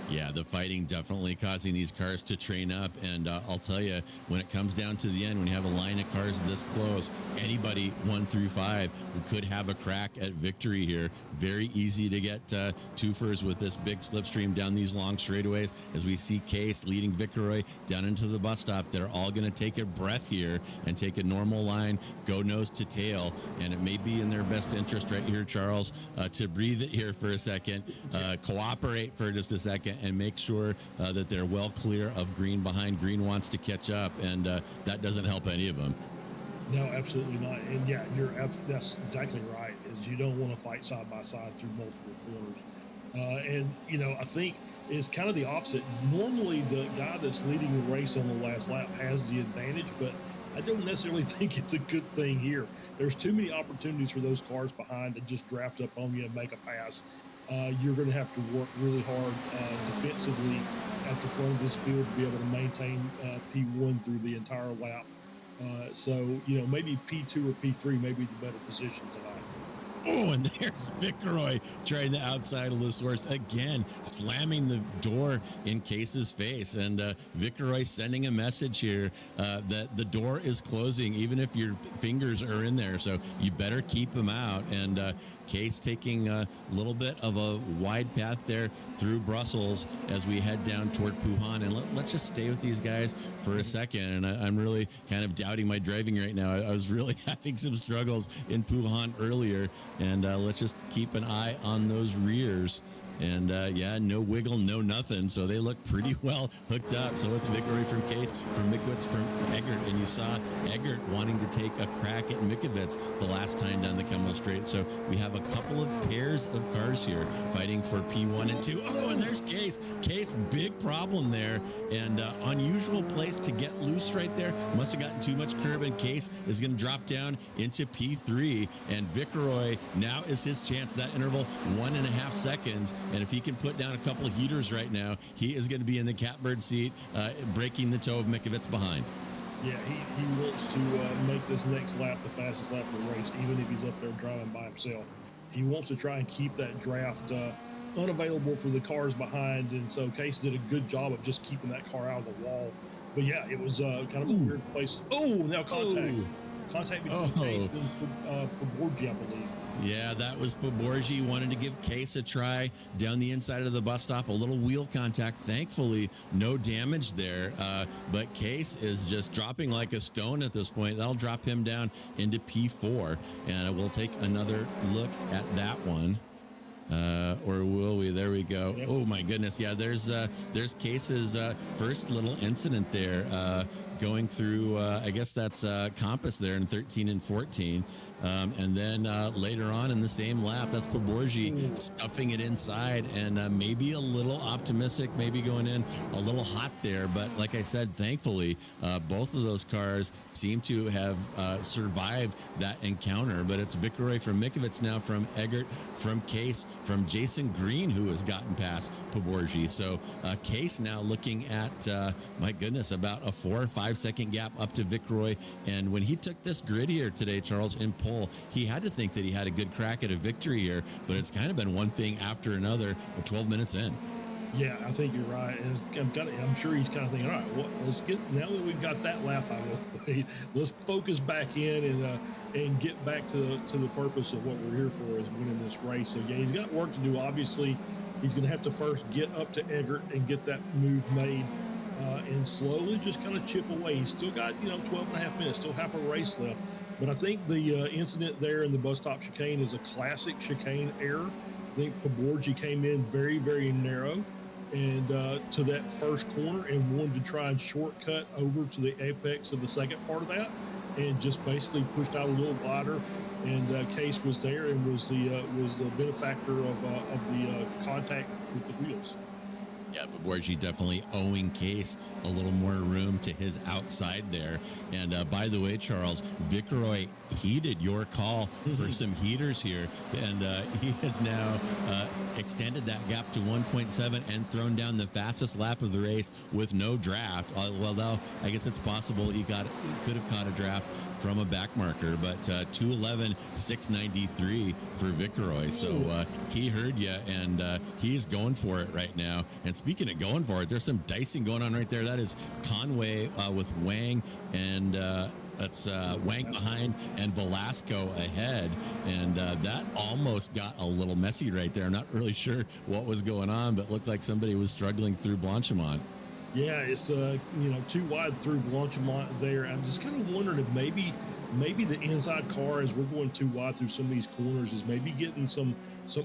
B: Yeah, the fighting definitely causing these cars to train up. And I'll tell you, when it comes down to the end, when you have a line of cars this close, anybody 1 through 5 could have a crack at victory here. Very easy to get twofers with this big slipstream down these long straightaways. As we see Case leading Vickeroy down into the bus stop, they're all going to take a breath here and take a normal line, go nose to tail. And it may be in their best interest right here, Charles, to breathe it here for a second, cooperate for just a second, and make sure that they're well clear of Green behind. Green wants to catch up, and that doesn't help any of them.
C: No, absolutely not. And yeah, that's exactly right, is you don't want to fight side by side through multiple corners. And, I think it's kind of the opposite. Normally, the guy that's leading the race on the last lap has the advantage, but I don't necessarily think it's a good thing here. There's too many opportunities for those cars behind to just draft up on you and make a pass. You're going to have to work really hard defensively at the front of this field to be able to maintain P1 through the entire lap. So maybe P2 or P3 may be the better position tonight.
B: Oh, and there's Viceroy trying the outside of the source again, slamming the door in Case's face. And Viceroy sending a message here that the door is closing, even if your fingers are in there. So you better keep them out. And Case taking a little bit of a wide path there through Brussels as we head down toward Puhan. And let's just stay with these guys for a second. And I'm really kind of doubting my driving right now. I was really having some struggles in Puhan earlier. And let's just keep an eye on those rears. And yeah, no wiggle, no nothing. So they look pretty well hooked up. So it's Vickery from Case, from Mikwitz, from Eggert. And you saw Eggert wanting to take a crack at Mikovits the last time down the Kemmel Straight. So we have a couple of pairs of cars here fighting for P1 and 2. Oh, and there's Case. Case, big problem there. And unusual place to get loose right there. Must have gotten too much curb, and Case is going to drop down into P3. And Vickeroy, now is his chance. That interval, 1.5 seconds. And if he can put down a couple of heaters right now, he is going to be in the catbird seat, breaking the toe of Mikovits behind.
C: Yeah, he wants to make this next lap the fastest lap of the race, even if he's up there driving by himself. He wants to try and keep that draft unavailable for the cars behind. And so Case did a good job of just keeping that car out of the wall. But yeah, it was kind of a weird place. Oh, now contact. Contact between Case and Poborgi, I believe.
B: Yeah, that was Poborgi. Wanted to give Case a try down the inside of the bus stop. A little wheel contact. Thankfully, no damage there. But Case is just dropping like a stone at this point. That'll drop him down into P4. And we'll take another look at that one. Or will we? There we go. Yep. Oh my goodness. Yeah, there's Case's first little incident there. Going through, I guess that's Compass there in 13 and 14. And then later on in the same lap, that's Poborgi stuffing it inside, and maybe a little optimistic, maybe going in a little hot there. But like I said, thankfully, both of those cars seem to have survived that encounter. But it's Vickery from Mikovits now, from Eggert, from Case, from Jason Green, who has gotten past Poborgi. So Case now looking at, my goodness, about a 4 or 5 second gap up to Vickery. And when he took this grid here today, Charles, in pole, he had to think that he had a good crack at a victory here, but it's kind of been one thing after another 12 minutes in.
C: Yeah, I think you're right. And I'm sure he's kind of thinking, all right, well, let's get, now that we've got that lap out of the way, let's focus back in and get back to the purpose of what we're here for, is winning this race. So yeah, he's got work to do. Obviously, he's going to have to first get up to Eggert and get that move made, and slowly just kind of chip away. He's still got 12.5 minutes, still half a race left. But I think the incident there in the bus stop chicane is a classic chicane error. I think Poborgi came in very, very narrow and to that first corner, and wanted to try and shortcut over to the apex of the second part of that, and just basically pushed out a little wider. And Case was there and was the benefactor of the contact with the wheels.
B: Yeah, but Poborgi definitely owing Case a little more room to his outside there. And by the way, Charles, Vickery heeded your call for some heaters here, and he has now extended that gap to 1.7 and thrown down the fastest lap of the race with no draft. Well, though, I guess it's possible he could have caught a draft from a back marker, but 2:11.693 for Vickery. So he heard you, and he's going for it right now. And speaking of going for it, there's some dicing going on right there. That is Conway with Wang, and that's Wang behind and Velasco ahead. And that almost got a little messy right there. I'm not really sure what was going on, but looked like somebody was struggling through Blanchimont.
C: Yeah, it's too wide through Blanchimont there. I'm just kind of wondering if maybe the inside car, as we're going too wide through some of these corners, is maybe getting some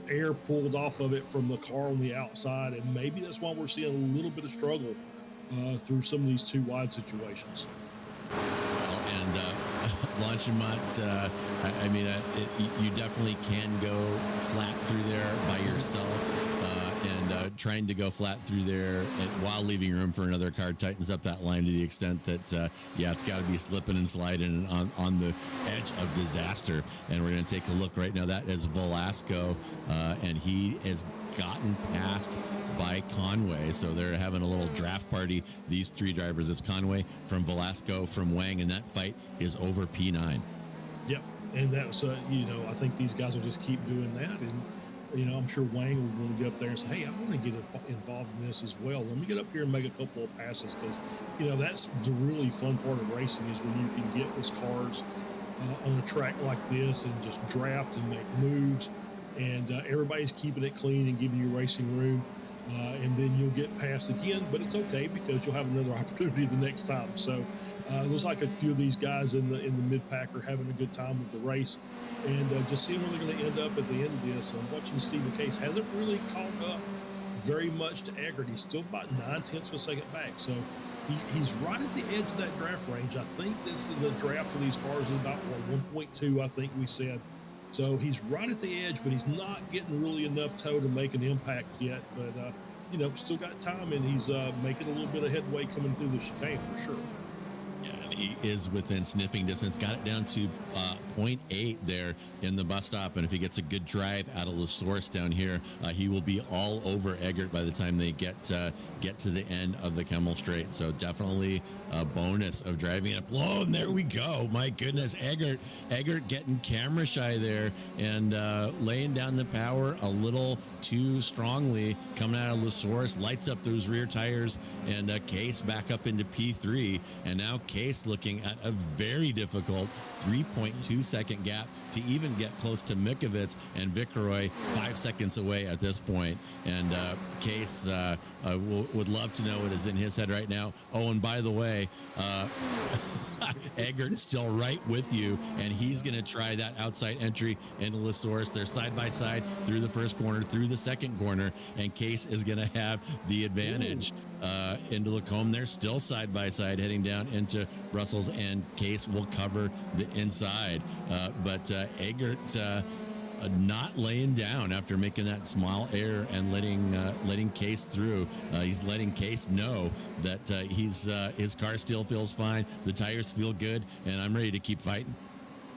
C: air pulled off of it from the car on the outside, and maybe that's why we're seeing a little bit of struggle through some of these too wide situations.
B: Well, and Blanchimont, I mean, you definitely can go flat through there by yourself. And trying to go flat through there while leaving room for another car tightens up that line to the extent that, it's got to be slipping and sliding on the edge of disaster. And we're going to take a look right now. That is Velasco, and he has gotten passed by Conway. So they're having a little draft party, these three drivers. It's Conway, from Velasco, from Wang, and that fight is over P9.
C: Yep. and that's I think these guys will just keep doing that, and I'm sure Wang will want to get up there and say, hey, I want to get involved in this as well. Let me get up here and make a couple of passes, because that's the really fun part of racing, is when you can get those cars on a track like this and just draft and make moves, and everybody's keeping it clean and giving you racing room. And then you'll get passed again, but it's okay, because you'll have another opportunity the next time. So looks like a few of these guys in the mid pack are having a good time with the race, and just seeing where they're going to end up at the end of this. I'm watching Stephen Case hasn't really caught up very much to Eggert. He's still about 9/10 of a second back, so he's right at the edge of that draft range. I think the draft for these cars is about 1.2, I think we said. So he's right at the edge, but he's not getting really enough toe to make an impact yet. But, still got time, and he's making a little bit of headway coming through the chicane for sure.
B: Yeah, and he is within sniffing distance. Got it down to 0.8 there in the bus stop, and if he gets a good drive out of the source down here, he will be all over Eggert by the time they get to the end of the Kemmel Straight. So definitely a bonus of driving it. Oh, and there we go. My goodness, Eggert getting camera shy there, and laying down the power a little too strongly, coming out of the source, lights up those rear tires, and Case back up into P3, and now Case looking at a very difficult 3.2 second gap to even get close to Mikovits and Vickeroy, 5 seconds away at this point. And Case would love to know what is in his head right now. Oh, and by the way, Eggert's still right with you, and he's going to try that outside entry into the source. They're side by side through the first corner, through the second corner, and Case is going to have the advantage into Lacombe. They're still side by side heading down into Brussels, and Case will cover the inside. But Eggert not laying down after making that small error and letting Case through. He's letting Case know that his car still feels fine, the tires feel good, and I'm ready to keep fighting.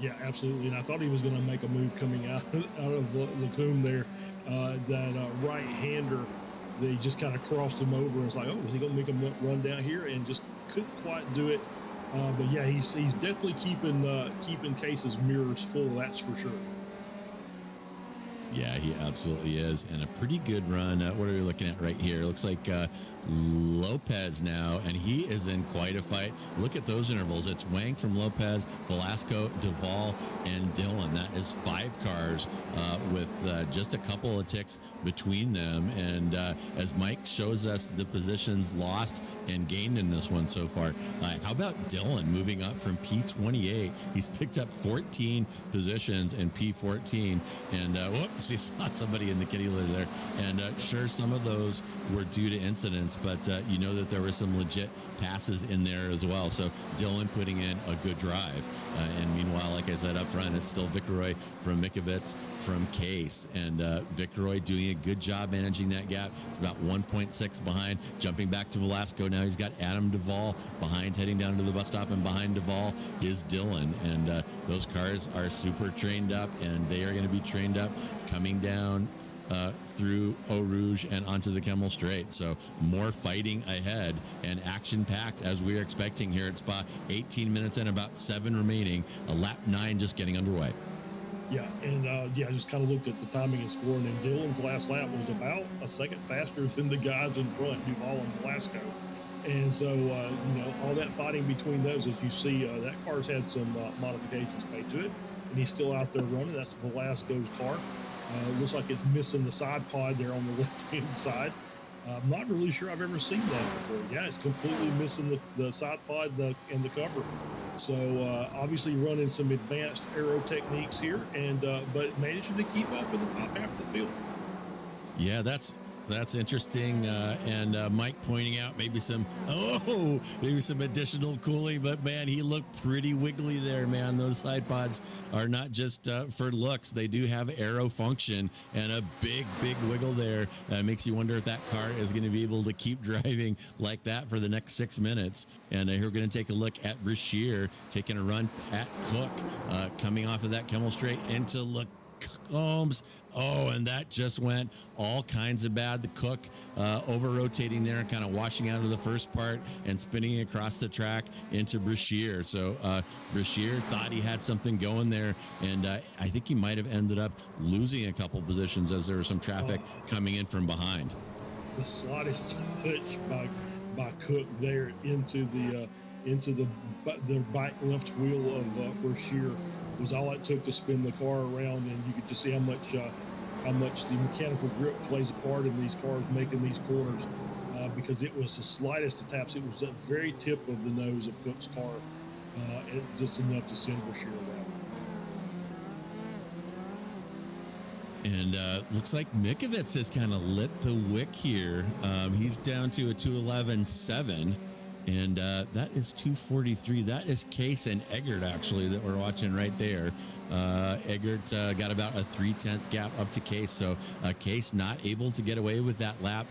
C: Yeah, absolutely. And I thought he was going to make a move coming out of Lacombe there. That right-hander, they just kind of crossed him over, and was like, oh, is he going to make him run down here? And just couldn't quite do it. But yeah, he's definitely keeping Case's mirrors full. That's for sure.
B: Yeah, he absolutely is, and a pretty good run. What are we looking at right here? It looks like Lopez now, and he is in quite a fight. Look at those intervals. It's Wang from Lopez, Velasco, Duvall, and Dillon. That is 5 cars with just a couple of ticks between them. And as Mike shows us the positions lost and gained in this one so far, how about Dillon moving up from P28? He's picked up 14 positions in P14, and whoops, he saw somebody in the kitty litter there. And sure, some of those were due to incidents, but that there were some legit passes in there as well. So Dillon putting in a good drive. And meanwhile, like I said up front, it's still Vickeroy from Mikovits from Case. And Vickeroy doing a good job managing that gap. It's about 1.6 behind, jumping back to Velasco. Now he's got Adam Duvall behind, heading down to the bus stop, and behind Duvall is Dillon. And those cars are super trained up, and they are going to be trained up coming down through Eau Rouge and onto the Kemmel Straight. So more fighting ahead, and action-packed as we are expecting here at Spa. 18 minutes in, about 7 remaining. A lap 9 just getting underway.
C: Yeah, and I just kind of looked at the timing and scoring, and Dillon's last lap was about a second faster than the guys in front, Duvall and Velasco. And so, all that fighting between those, as you see, that car's had some modifications made to it, and he's still out there running. That's Velasco's car. Looks like it's missing the side pod there on the left-hand side. I'm not really sure I've ever seen that before. Yeah, it's completely missing the side pod and the cover. So obviously running some advanced aero techniques here, and but managing to keep up in the top half of the field.
B: Yeah, that's interesting. And Mike pointing out maybe some additional cooling, but man, he looked pretty wiggly there, man. Those side pods are not just for looks. They do have aero function, and a big wiggle there makes you wonder if that car is going to be able to keep driving like that for the next 6 minutes. And here we're going to take a look at Brashear taking a run at Cook, coming off of that Kemmel Straight into Combs. Oh, and that just went all kinds of bad. The Cook over rotating there and kind of washing out of the first part and spinning across the track into Brashear. So Brashear thought he had something going there, and I think he might have ended up losing a couple positions as there was some traffic coming in from behind.
C: The slightest touch by Cook there into the back left wheel of Brashear was all it took to spin the car around, and you could just see how much the mechanical grip plays a part in these cars making these corners, because it was the slightest of taps. It was the very tip of the nose of Cook's car, and just enough to send Brashear around.
B: And looks like Mikovits has kind of lit the wick here. He's down to a 2:11.7, and that is 2:43. That is Case and Eggert, actually, that we're watching right there. Eggert got about a 3/10 gap up to Case, so Case not able to get away with that lap.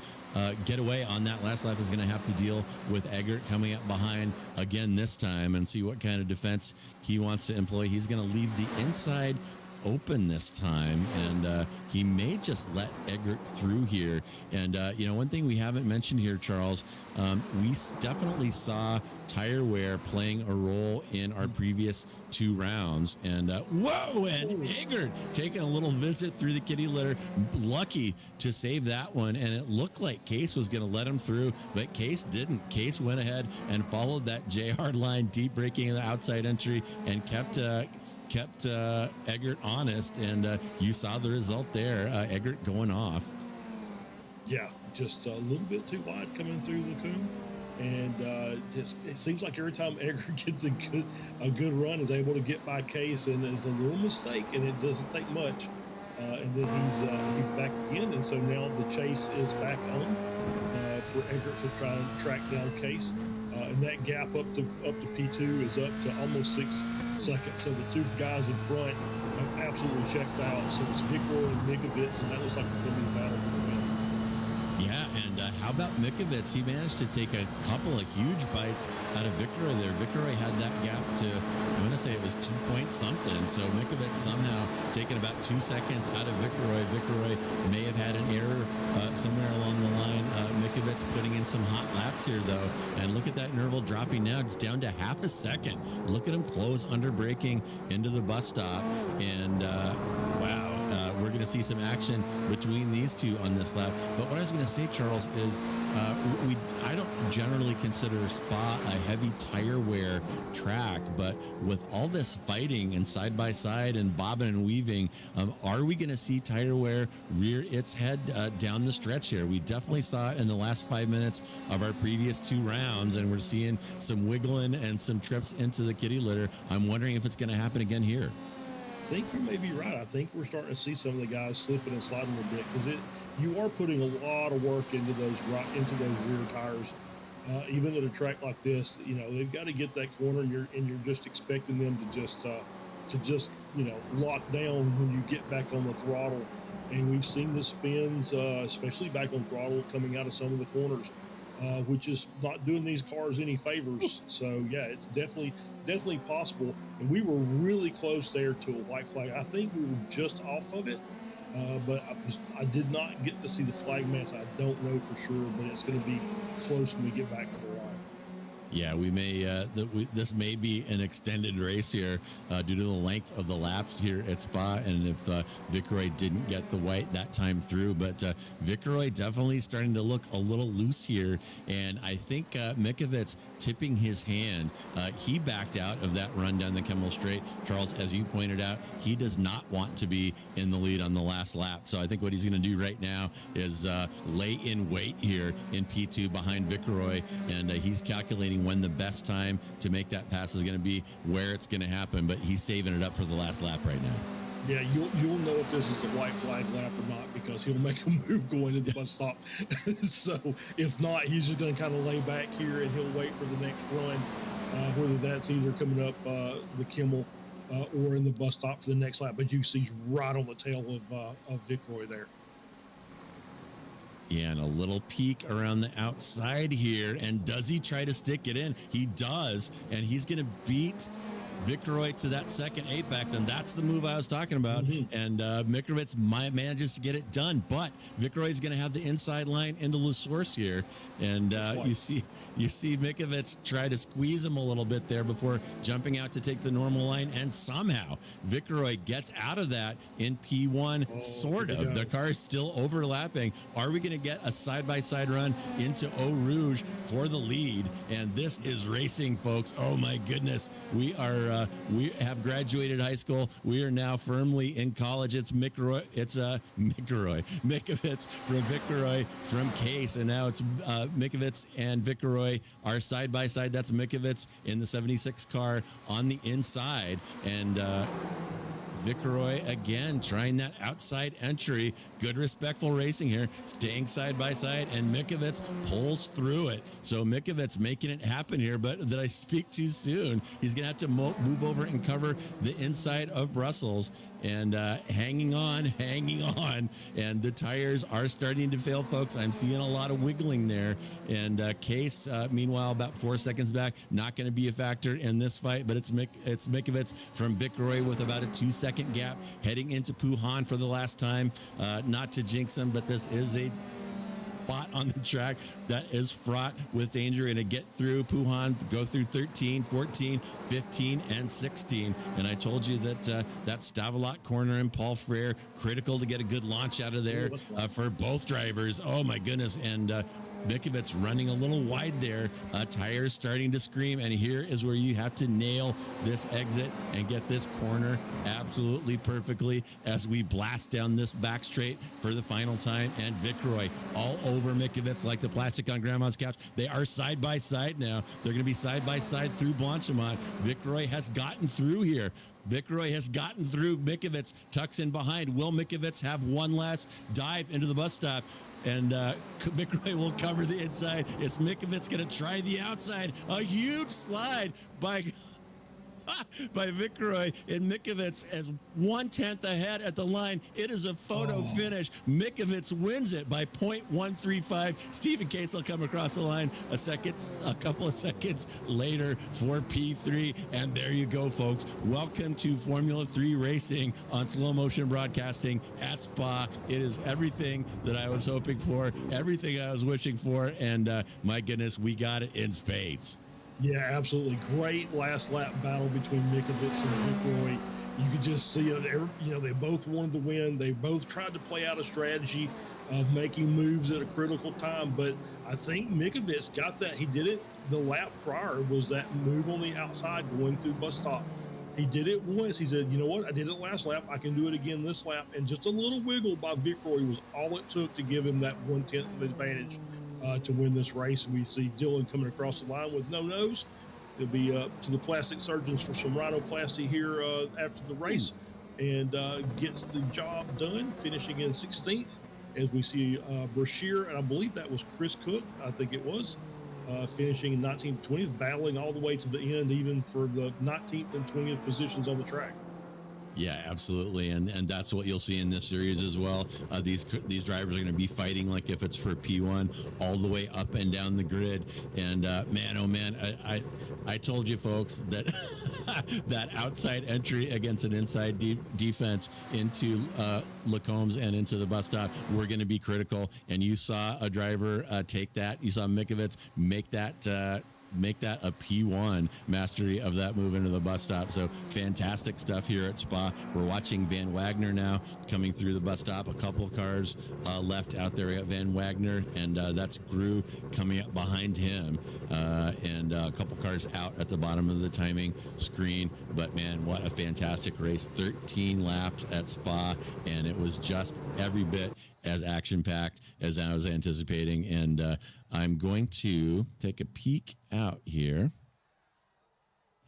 B: Get away on that last lap is going to have to deal with Eggert coming up behind again this time and see what kind of defense he wants to employ. He's going to leave the inside open this time, and he may just let Eggert through here. And one thing we haven't mentioned here, Charles, we definitely saw tire wear playing a role in our previous 2 rounds. And whoa, and Eggert taking a little visit through the kitty litter, lucky to save that one. And it looked like Case was going to let him through, but Case didn't. Case went ahead and followed that J-hard line, deep braking in the outside entry, and kept Eggert honest, and you saw the result there. Eggert going off.
C: Yeah, just a little bit too wide coming through the Coon, and just it seems like every time Eggert gets a good run, is able to get by Case, and there's a little mistake, and it doesn't take much, and then he's back again, and so now the chase is back on for Eggert to try and track down Case, and that gap up to P2 is up to almost 6 seconds. So the 2 guys in front have absolutely checked out. So it's Victor and Mikovits, and that looks like it's going to be the battle for the win.
B: Yeah, and how about Mikovits? He managed to take a couple of huge bites out of Victor there. Victor had that gap to, I'm going to say it was 2 point something. So Mikovits somehow taking about 2 seconds out of Victor. Victor may have had an error somewhere along the line. Mikovits putting in some hot laps here, though. And look at that interval dropping now. It's down to half a second. Look at him close under braking into the bus stop. And wow. We're going to see some action between these 2 on this lap. But what I was going to say, Charles, is I don't generally consider Spa a heavy tire wear track, but with all this fighting and side by side and bobbing and weaving, are we going to see tire wear rear its head down the stretch here? We definitely saw it in the last 5 minutes of our previous 2 rounds, and we're seeing some wiggling and some trips into the kitty litter. I'm wondering if it's going to happen again here.
C: I think you may be right. I think we're starting to see some of the guys slipping and sliding a little bit, because you are putting a lot of work into those rear tires. Even at a track like this, they've got to get that corner, and you're just expecting them to just lock down when you get back on the throttle. And we've seen the spins, especially back on throttle, coming out of some of the corners, which is not doing these cars any favors. So yeah, it's definitely possible. And we were really close there to a white flag. I think we were just off of it, but I did not get to see the flag mats. I don't know for sure, but it's going to be close when we get back to the line.
B: Yeah, we may. This may be an extended race here due to the length of the laps here at Spa, and if Vicroy didn't get the white that time through, but Vicroy definitely starting to look a little loose here, and I think Mikovits tipping his hand. He backed out of that run down the Kemmel Straight. Charles, as you pointed out, he does not want to be in the lead on the last lap. So I think what he's going to do right now is lay in wait here in P2 behind Vicroy, and he's calculating when the best time to make that pass is going to be, where it's going to happen, but he's saving it up for the last lap right now.
C: Yeah, you'll know if this is the white flag lap or not, because he'll make a move going to the bus stop. So if not, he's just going to kind of lay back here, and he'll wait for the next run, whether that's either coming up the Kemmel or in the bus stop for the next lap. But you see he's right on the tail of Vicroy there.
B: Yeah, and a little peek around the outside here. And does he try to stick it in? He does, and he's going to beat Vicroy to that second apex, and that's the move I was talking about. And Mitrovic manages to get it done, but Vicroy is going to have the inside line into the source here, and you see Mikovic try to squeeze him a little bit there before jumping out to take the normal line, and somehow Vicroy gets out of that in P1. Sort of. The car is still overlapping. Are we going to get a side-by-side run into Eau Rouge for the lead? And this is racing, folks. Oh my goodness, we have graduated high school. We are now firmly in college. It's Mikovic from Vicroy from Case, and now it's Mikovic and Vicroy are side by side. That's Mikovic in the 76 car on the inside, and Vicroy again trying that outside entry. Good respectful racing here, staying side by side, and Mikovic pulls through it. So Mikovic making it happen here, but did I speak too soon? He's gonna have to move over and cover the inside of Brussels, and hanging on, and the tires are starting to fail, folks. I'm seeing a lot of wiggling there, and Case meanwhile about 4 seconds back, not going to be a factor in this fight, but it's Mikovic from Vicroy with about a 2-second gap heading into Puhan for the last time. Not to jinx him, but this is a spot on the track that is fraught with danger, and to get through Puhan, go through 13, 14, 15, and 16. And I told you that that Stavelot corner and Paul Frere, critical to get a good launch out of there for both drivers. Oh my goodness. And Mikovic running a little wide there, tires starting to scream, and here is where you have to nail this exit and get this corner absolutely perfectly as we blast down this back straight for the final time. And Vicroy all over Mikovic like the plastic on grandma's couch. They are side by side now. They're going to be side by side through Blanchimont. Vicroy has gotten through here. Vicroy has gotten through. Mikovic tucks in behind. Will Mikovic have one last dive into the bus stop? And Vicroy will cover the inside. It's Mikovic going to try the outside. A huge slide by Vicroy, and Mikovic as 1/10 ahead at the line. It is a photo finish. Mikovic wins it by 0.135. Stephen Case will come across the line a couple of seconds later for P3. And there you go, folks. Welcome to Formula 3 racing on slow motion broadcasting at Spa. It is everything that I was hoping for, everything I was wishing for, and my goodness, we got it in spades.
C: Yeah, absolutely. Great last lap battle between Mikovic and Vicroy. You could just see it. They both wanted to win. They both tried to play out a strategy of making moves at a critical time. But I think Mikovic got that. He did it the lap prior, was that move on the outside going through bus stop. He did it once. He said, you know what? I did it last lap. I can do it again this lap. And just a little wiggle by Vicroy was all it took to give him that 1/10 of advantage to win this race. And we see Dylan coming across the line with no nose. It'll be to the plastic surgeons for some rhinoplasty here after the race, and gets the job done, finishing in 16th. As we see Brashear, and I believe that was Chris Cook, I think it was, finishing in 19th, 20th, battling all the way to the end, even for the 19th and 20th positions on the track.
B: Yeah, absolutely, and that's what you'll see in this series as well. These drivers are going to be fighting like if it's for P1 all the way up and down the grid. And man, oh man, I told you folks that that outside entry against an inside defense into Lacombe's and into the bus stop were going to be critical. And you saw a driver take that. You saw Mikovic make that a P1 mastery of that move into the bus stop. So fantastic stuff here at Spa. We're watching Van Wagner now coming through the bus stop. A couple of cars left out there. We got Van Wagner, and that's Grew coming up behind him, and a couple cars out at the bottom of the timing screen. But man, what a fantastic race. 13 laps at Spa, and it was just every bit as action-packed as I was anticipating. And I'm going to take a peek out here.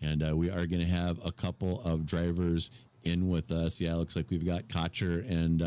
B: And we are going to have a couple of drivers in with us. Yeah, it looks like we've got Cotcher and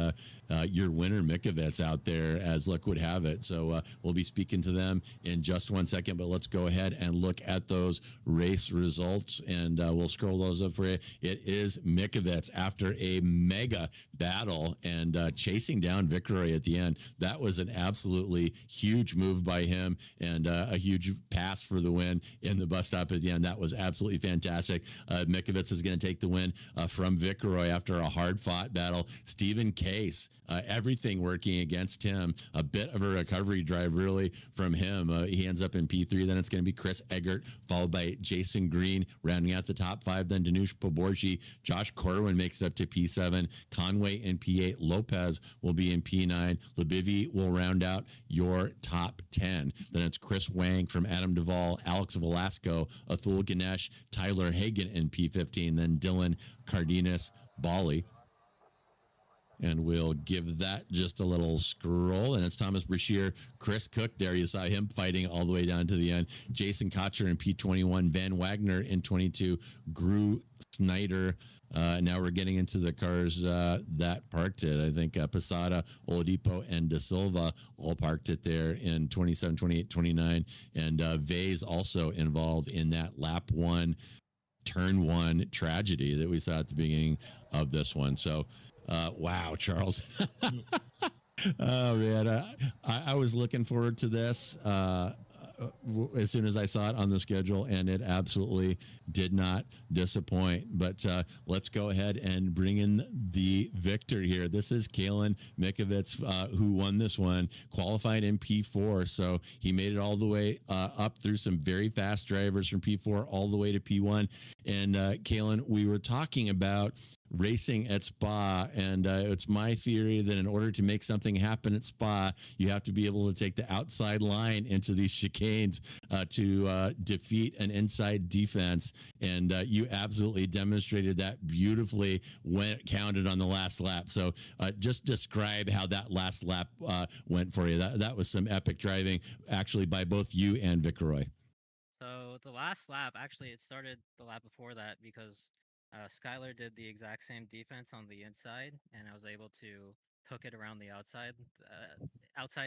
B: your winner Mikovits out there, as luck would have it. So we'll be speaking to them in just 1 second, but let's go ahead and look at those race results, and we'll scroll those up for you. It is Mikovits after a mega battle and chasing down Vickery at the end. That was an absolutely huge move by him, and a huge pass for the win in the bus stop at the end. That was absolutely fantastic. Mikovits is going to take the win from Vickery after a hard-fought battle. Stephen Case, everything working against him. A bit of a recovery drive, really, from him. He ends up in P3. Then it's going to be Chris Eggert, followed by Jason Green, rounding out the top 5. Then Danush Poborshi. Josh Corwin makes it up to P7. Conway in P8. Lopez will be in P9. Lebivy will round out your top 10. Then it's Chris Wang from Adam Duvall, Alex Velasco, Athul Ganesh, Tyler Hagan in P15. Then Dylan Cardenas, Bali. And we'll give that just a little scroll. And it's Thomas Brashear, Chris Cook there. You saw him fighting all the way down to the end. Jason Cotcher in P21, Van Wagner in 22, Gru Snyder. Now we're getting into the cars that parked it. I think Posada, Oladipo, and Da Silva all parked it there in 27, 28, 29. And Vay's also involved in that lap 1, turn 1 tragedy that we saw at the beginning of this one. So, wow, Charles. Oh, man. I was looking forward to this as soon as I saw it on the schedule, and it absolutely did not disappoint. But let's go ahead and bring in the victor here. This is Kalen Mikovits, who won this one, qualified in P4. So he made it all the way up through some very fast drivers from P4 all the way to P1. And Kalen, we were talking about racing at Spa, and it's my theory that in order to make something happen at Spa, you have to be able to take the outside line into these chicanes to defeat an inside defense, and you absolutely demonstrated that beautifully when it counted on the last lap. So just describe how that last lap went for you. That was some epic driving, actually, by both you and Vickery.
D: So the last lap, actually, it started the lap before that because Skylar did the exact same defense on the inside, and I was able to hook it around the outside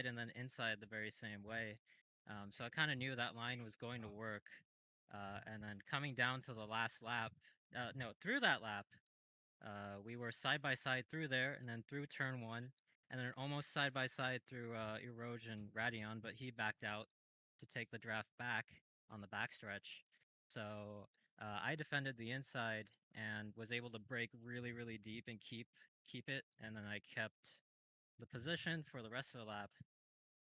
D: and then inside the very same way. So I kind of knew that line was going to work. And then coming down to the last lap, no, through that lap, we were side by side through there, and then through turn 1, and then almost side by side through Erosion Radion, but he backed out to take the draft back on the backstretch. So I defended the inside and was able to break really, really deep and keep it, and then I kept the position for the rest of the lap.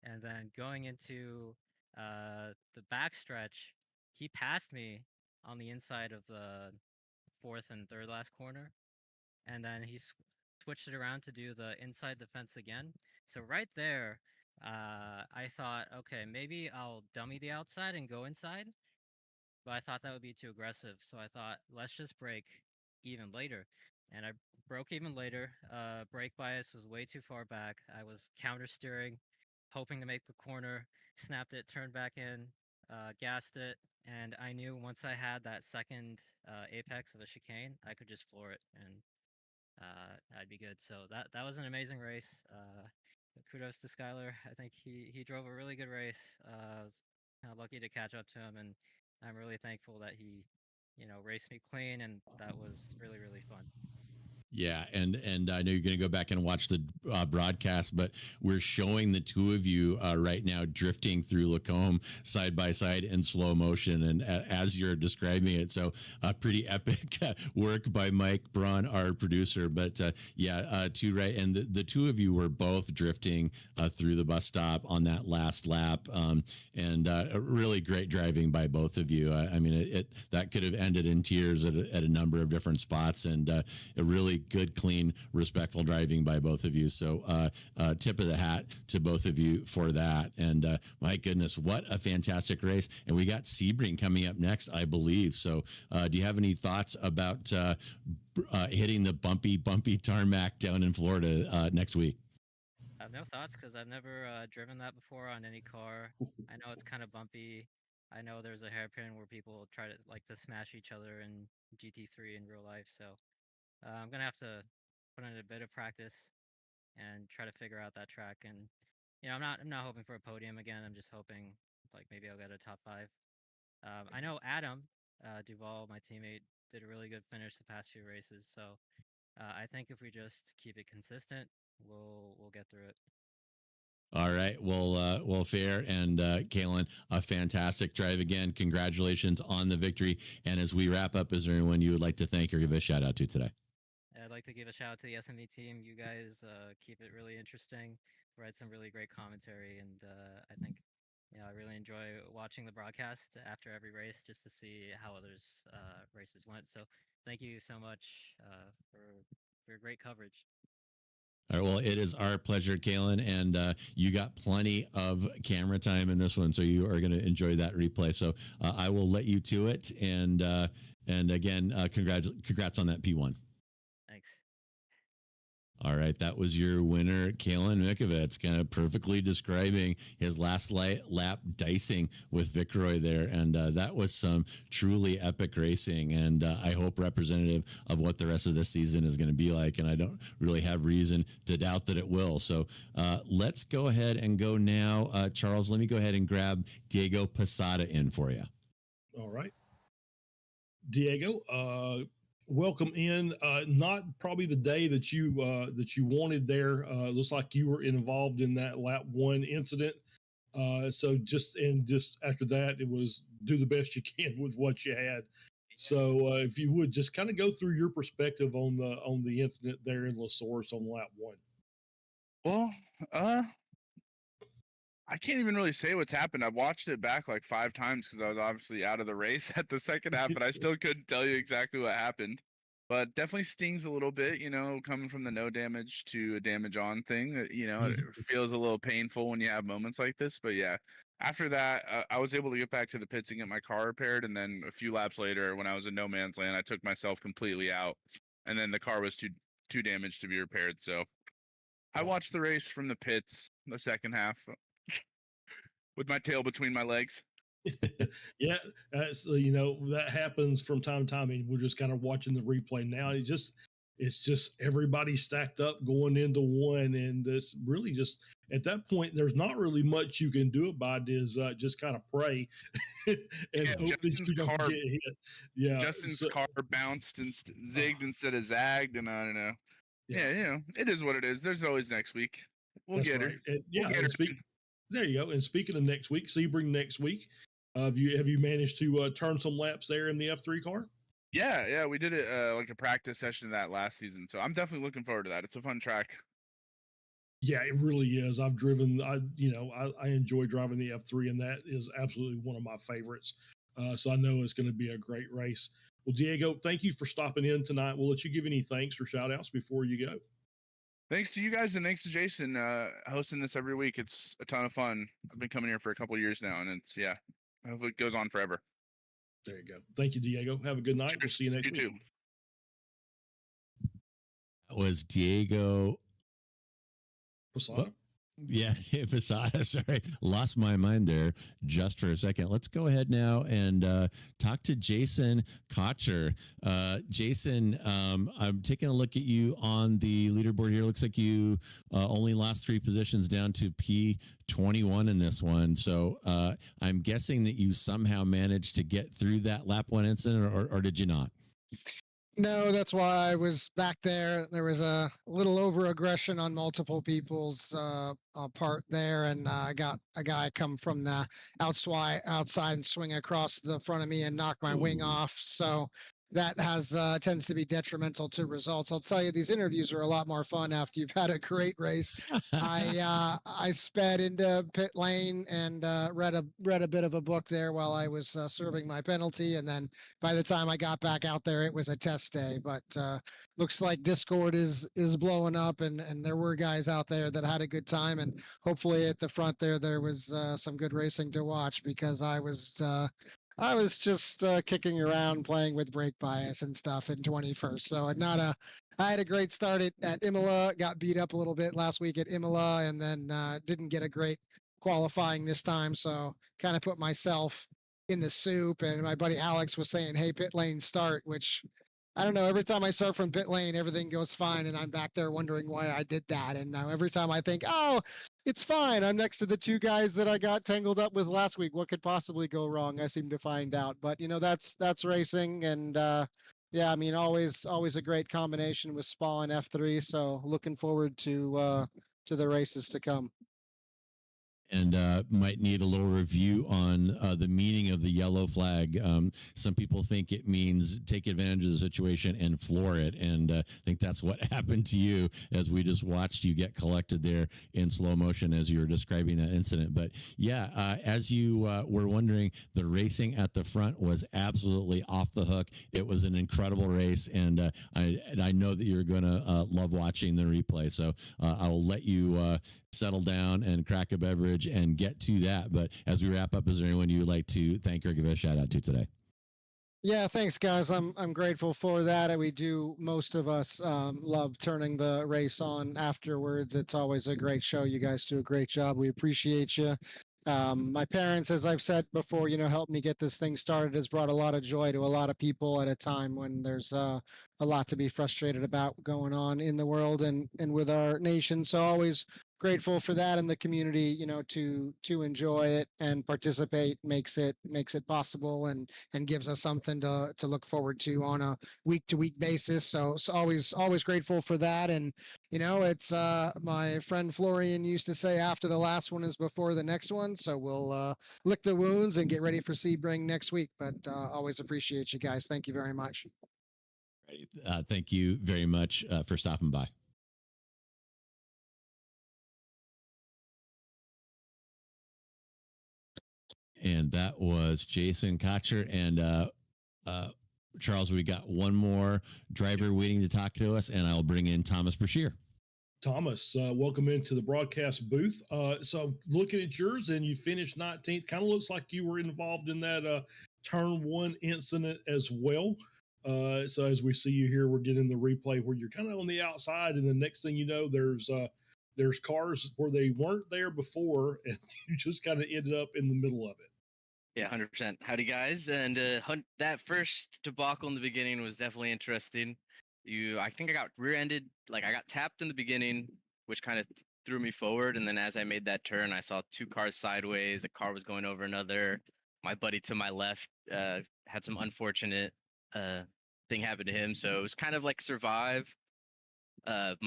D: And then going into the backstretch, he passed me on the inside of the 4th and 3rd last corner, and then he switched it around to do the inside defense again. So right there, I thought, okay, maybe I'll dummy the outside and go inside, but I thought that would be too aggressive. So I thought, let's just break even later. And I broke even later. Brake bias was way too far back. I was counter steering, hoping to make the corner, snapped it, turned back in, gassed it, and I knew once I had that second apex of a chicane, I could just floor it, and I'd be good. So that was an amazing race. Kudos to Skylar. I think he drove a really good race. I was kind of lucky to catch up to him, and I'm really thankful that he, raced me clean, and that was really, really fun.
B: Yeah, and I know you're going to go back and watch the broadcast, but we're showing the two of you right now drifting through Lacombe side by side in slow motion, and as you're describing it, so pretty epic work by Mike Braun, our producer. But two right, and the two of you were both drifting through the bus stop on that last lap, and really great driving by both of you. I mean, that could have ended in tears at a number of different spots, and a really good, clean, respectful driving by both of you. So tip of the hat to both of you for that. And my goodness, what a fantastic race. And we got Sebring coming up next, I believe. So do you have any thoughts about hitting the bumpy tarmac down in Florida next week?
D: I have no thoughts because I've never driven that before on any car. I know it's kind of bumpy. I know there's a hairpin where people try to like to smash each other in GT3 in real life. So I'm gonna have to put in a bit of practice and try to figure out that track. And I'm not hoping for a podium again. I'm just hoping like maybe I'll get a top 5. I know Adam Duvall, my teammate, did a really good finish the past few races. So I think if we just keep it consistent, we'll get through it.
B: All right. Well, fair. And Kalen, a fantastic drive again. Congratulations on the victory. And as we wrap up, is there anyone you would like to thank or give a shout out to today?
D: I'd like to give a shout out to the SME team. You guys keep it really interesting, provide some really great commentary, and I think I really enjoy watching the broadcast after every race just to see how others' races went. So thank you so much for your great coverage.
B: All right, well, it is our pleasure, Kalen, and you got plenty of camera time in this one, so you are going to enjoy that replay. So I will let you to it, and again, congrats on that P1.
D: Thanks.
B: All right, that was your winner, Kalen Mikovits, kind of perfectly describing his last lap dicing with Vicroy there. And that was some truly epic racing, and I hope representative of what the rest of this season is going to be like. And I don't really have reason to doubt that it will. So let's go ahead and go now. Charles, let me go ahead and grab Diego Posada in for you.
C: All right. Diego, welcome in. Not probably the day that you wanted there. Looks like you were involved in that lap 1 incident. So just after that, it was do the best you can with what you had. So if you would just kind of go through your perspective on the incident there in La Source on lap 1.
E: Well, I can't even really say what's happened. I watched it back like 5 times because I was obviously out of the race at the second half, but I still couldn't tell you exactly what happened. But definitely stings a little bit, coming from the no damage to a damage on thing. It feels a little painful when you have moments like this. But yeah, after that, I was able to get back to the pits and get my car repaired. And then a few laps later, when I was in no man's land, I took myself completely out. And then the car was too damaged to be repaired. So I watched the race from the pits, the second half, with my tail between my legs.
C: Yeah, that happens from time to time, and we're just kind of watching the replay now. It's just everybody stacked up going into one, and it's really just at that point there's not really much you can do about it. Is just kind of pray and hope that you don't get hit. Yeah,
E: Justin's car bounced and zigged instead of zagged, and I don't know. Yeah, it is what it is. There's always next week. We'll get her.
C: Yeah, there you go. And speaking of next week, Sebring next week. Have you managed to turn some laps there in the F3 car?
E: Yeah, we did it like a practice session of that last season, so I'm definitely looking forward to that. It's a fun track.
C: Yeah, it really is. I've driven. I enjoy driving the F3, and that is absolutely one of my favorites. So I know it's going to be a great race. Well, Diego, thank you for stopping in tonight. We'll let you give any thanks or shout outs before you go.
E: Thanks to you guys, and thanks to Jason hosting this every week. It's a ton of fun. I've been coming here for a couple of years now, and I hope it goes on forever.
C: There you go. Thank you, Diego. Have a good night. We'll see you next week.
E: You too.
B: That was Diego
C: Posada.
B: Yeah, Posada. Sorry, lost my mind there just for a second. Let's go ahead now and talk to Jason Cotcher. Jason, I'm taking a look at you on the leaderboard here. Looks like you only lost 3 positions down to P21 in this one. So I'm guessing that you somehow managed to get through that lap 1 incident, or did you not?
F: No, that's why I was back there. There was a little over aggression on multiple people's part there, and I got a guy come from the outside and swing across the front of me and knock my wing off. So that tends to be detrimental to results. I'll tell you, these interviews are a lot more fun after you've had a great race. I sped into pit lane and read a bit of a book there while I was serving my penalty, and then by the time I got back out there, it was a test day. But looks like Discord is blowing up, and there were guys out there that had a good time, and hopefully at the front there was some good racing to watch, because I was just kicking around playing with brake bias and stuff in 21st. So I had a great start at Imola, got beat up a little bit last week at Imola, and then didn't get a great qualifying this time. So kind of put myself in the soup, and my buddy Alex was saying, hey, pit lane start, which I don't know. Every time I start from pit lane, everything goes fine, and I'm back there wondering why I did that. And now every time I think, oh, it's fine, I'm next to the two guys that I got tangled up with last week. What could possibly go wrong? I seem to find out. But that's racing, and yeah, I mean, always a great combination with Spa and F3. So looking forward to the races to come.
B: And might need a little review on the meaning of the yellow flag. Some people think it means take advantage of the situation and floor it, and I think that's what happened to you as we just watched you get collected there in slow motion as you were describing that incident. But yeah, as you were wondering, the racing at the front was absolutely off the hook. It was an incredible race, and I know that you're going to love watching the replay. So I will let you settle down and crack a beverage and get to that. But as we wrap up, is there anyone you would like to thank or give a shout out to today?
F: Yeah, thanks, guys. I'm grateful for that. And we do, most of us love turning the race on afterwards. It's always a great show. You guys do a great job. We appreciate you. My parents, as I've said before, helped me get this thing started, has brought a lot of joy to a lot of people at a time when there's a lot to be frustrated about going on in the world and with our nation. So always grateful for that, and the community, to enjoy it and participate makes it possible and gives us something to look forward to on a week to week basis. So always grateful for that. And it's my friend Florian used to say, after the last one is before the next one. So we'll lick the wounds and get ready for Sebring next week. But always appreciate you guys. Thank you very much.
B: Thank you very much for stopping by. And that was Jason Cotcher. And Charles, we got one more driver waiting to talk to us, and I'll bring in Thomas Brashear.
C: Thomas, welcome into the broadcast booth. So looking at yours, and you finished 19th, kind of looks like you were involved in that turn one incident as well. So as we see you here, we're getting the replay where you're kind of on the outside, and the next thing you know, there's cars where they weren't there before, and you just kind of ended up in the middle of it.
G: Yeah, 100%. Howdy, guys. And that first debacle in the beginning was definitely interesting. I think I got rear-ended. Like, I got tapped in the beginning, which kind of threw me forward. And then as I made that turn, I saw two cars sideways. A car was going over another. My buddy to my left had some unfortunate thing happen to him. So it was kind of like survive. I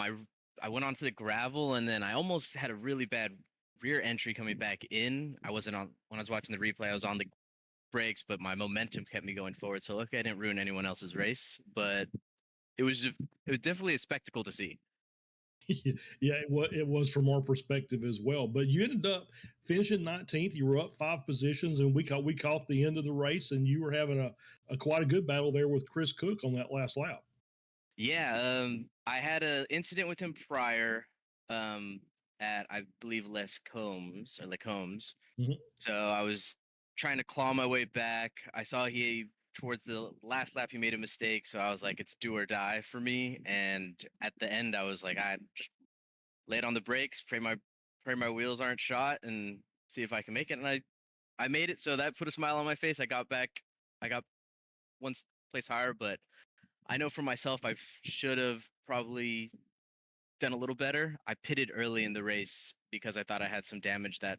G: went onto the gravel, and then I almost had a really bad rear entry coming back in. When I was watching the replay, I was on the brakes, but my momentum kept me going forward. So luckily I didn't ruin anyone else's race, but it was definitely a spectacle to see.
C: Yeah, it was from our perspective as well. But you ended up finishing 19th. You were up 5 positions, and we caught the end of the race, and you were having a quite a good battle there with Chris Cook on that last lap.
G: Yeah, I had an incident with him prior. At, I believe, Les Combs.
C: Mm-hmm.
G: So I was trying to claw my way back. I saw towards the last lap, he made a mistake. So I was like, it's do or die for me. And at the end, I was like, I just laid on the brakes, pray my wheels aren't shot, and see if I can make it. And I made it. So that put a smile on my face. I got one place higher, but I know for myself, I should have probably done a little better. I pitted early in the race because I thought I had some damage that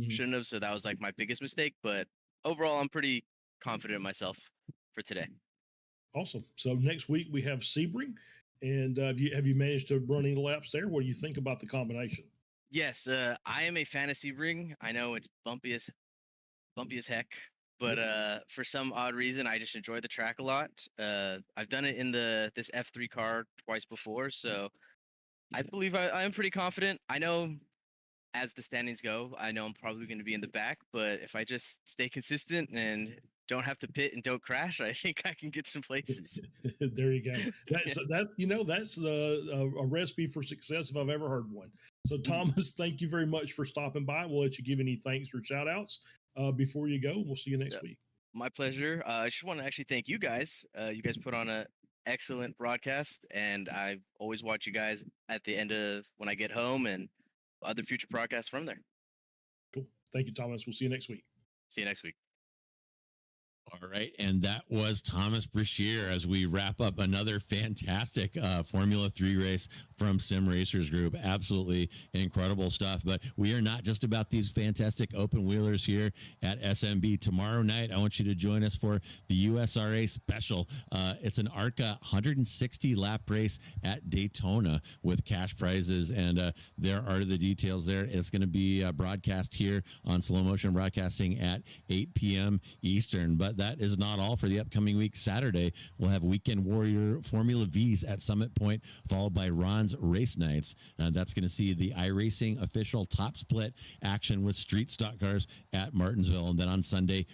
G: shouldn't have. So that was like my biggest mistake. But overall, I'm pretty confident in myself for today.
C: Awesome. So next week we have Sebring, and have you managed to run any laps there? What do you think about the combination?
G: Yes, I am a fan of Sebring. I know it's bumpy as heck, but for some odd reason, I just enjoy the track a lot. I've done it in this F3 car twice before, so I believe I am pretty confident. I know as the standings go, I know I'm probably going to be in the back, but if I just stay consistent and don't have to pit and don't crash, I think I can get some places.
C: There you go. That's a recipe for success if I've ever heard one. So Thomas, thank you very much for stopping by. We'll let you give any thanks or shout outs before you go. We'll see you next week.
G: My pleasure. I just want to actually thank you guys. You guys put on a excellent broadcast, and I always watch you guys at the end of when I get home and other future broadcasts from there.
C: Cool. Thank you, Thomas. We'll see you next week.
G: See you next week.
B: All right, and that was Thomas Brashear as we wrap up another fantastic Formula 3 race from Sim Racers Group. Absolutely incredible stuff. But we are not just about these fantastic open wheelers here at SMB. Tomorrow night, I want you to join us for the USRA Special. It's an ARCA 160 lap race at Daytona with cash prizes, and there are the details there. It's going to be broadcast here on Slow Motion Broadcasting at 8 p.m. Eastern. But that is not all for the upcoming week. Saturday, we'll have Weekend Warrior Formula V's at Summit Point, followed by Ron's Race Nights. That's going to see the iRacing official top split action with street stock cars at Martinsville. And then on Sunday,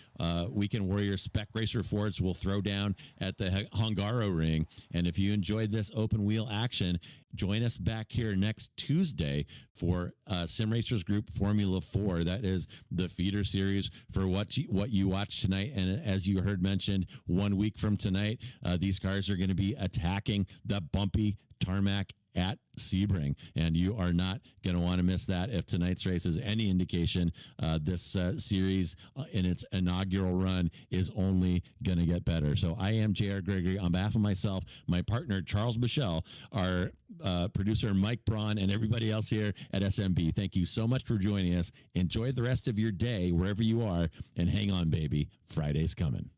B: Weekend Warrior Spec Racer Fords will throw down at the Hungaro Ring. And if you enjoyed this open wheel action, join us back here next Tuesday for Sim Racers Group Formula 4. That is the feeder series for what you watched tonight. And as you heard mentioned, 1 week from tonight, these cars are going to be attacking the bumpy tarmac at Sebring, and you are not going to want to miss that. If tonight's race is any indication, this series in its inaugural run is only going to get better. So I am J.R. Gregory. On behalf of myself, my partner Charles Boshell, our producer Mike Braun, and everybody else here at SMB, thank you so much for joining us. Enjoy the rest of your day wherever you are, and hang on, baby. Friday's coming.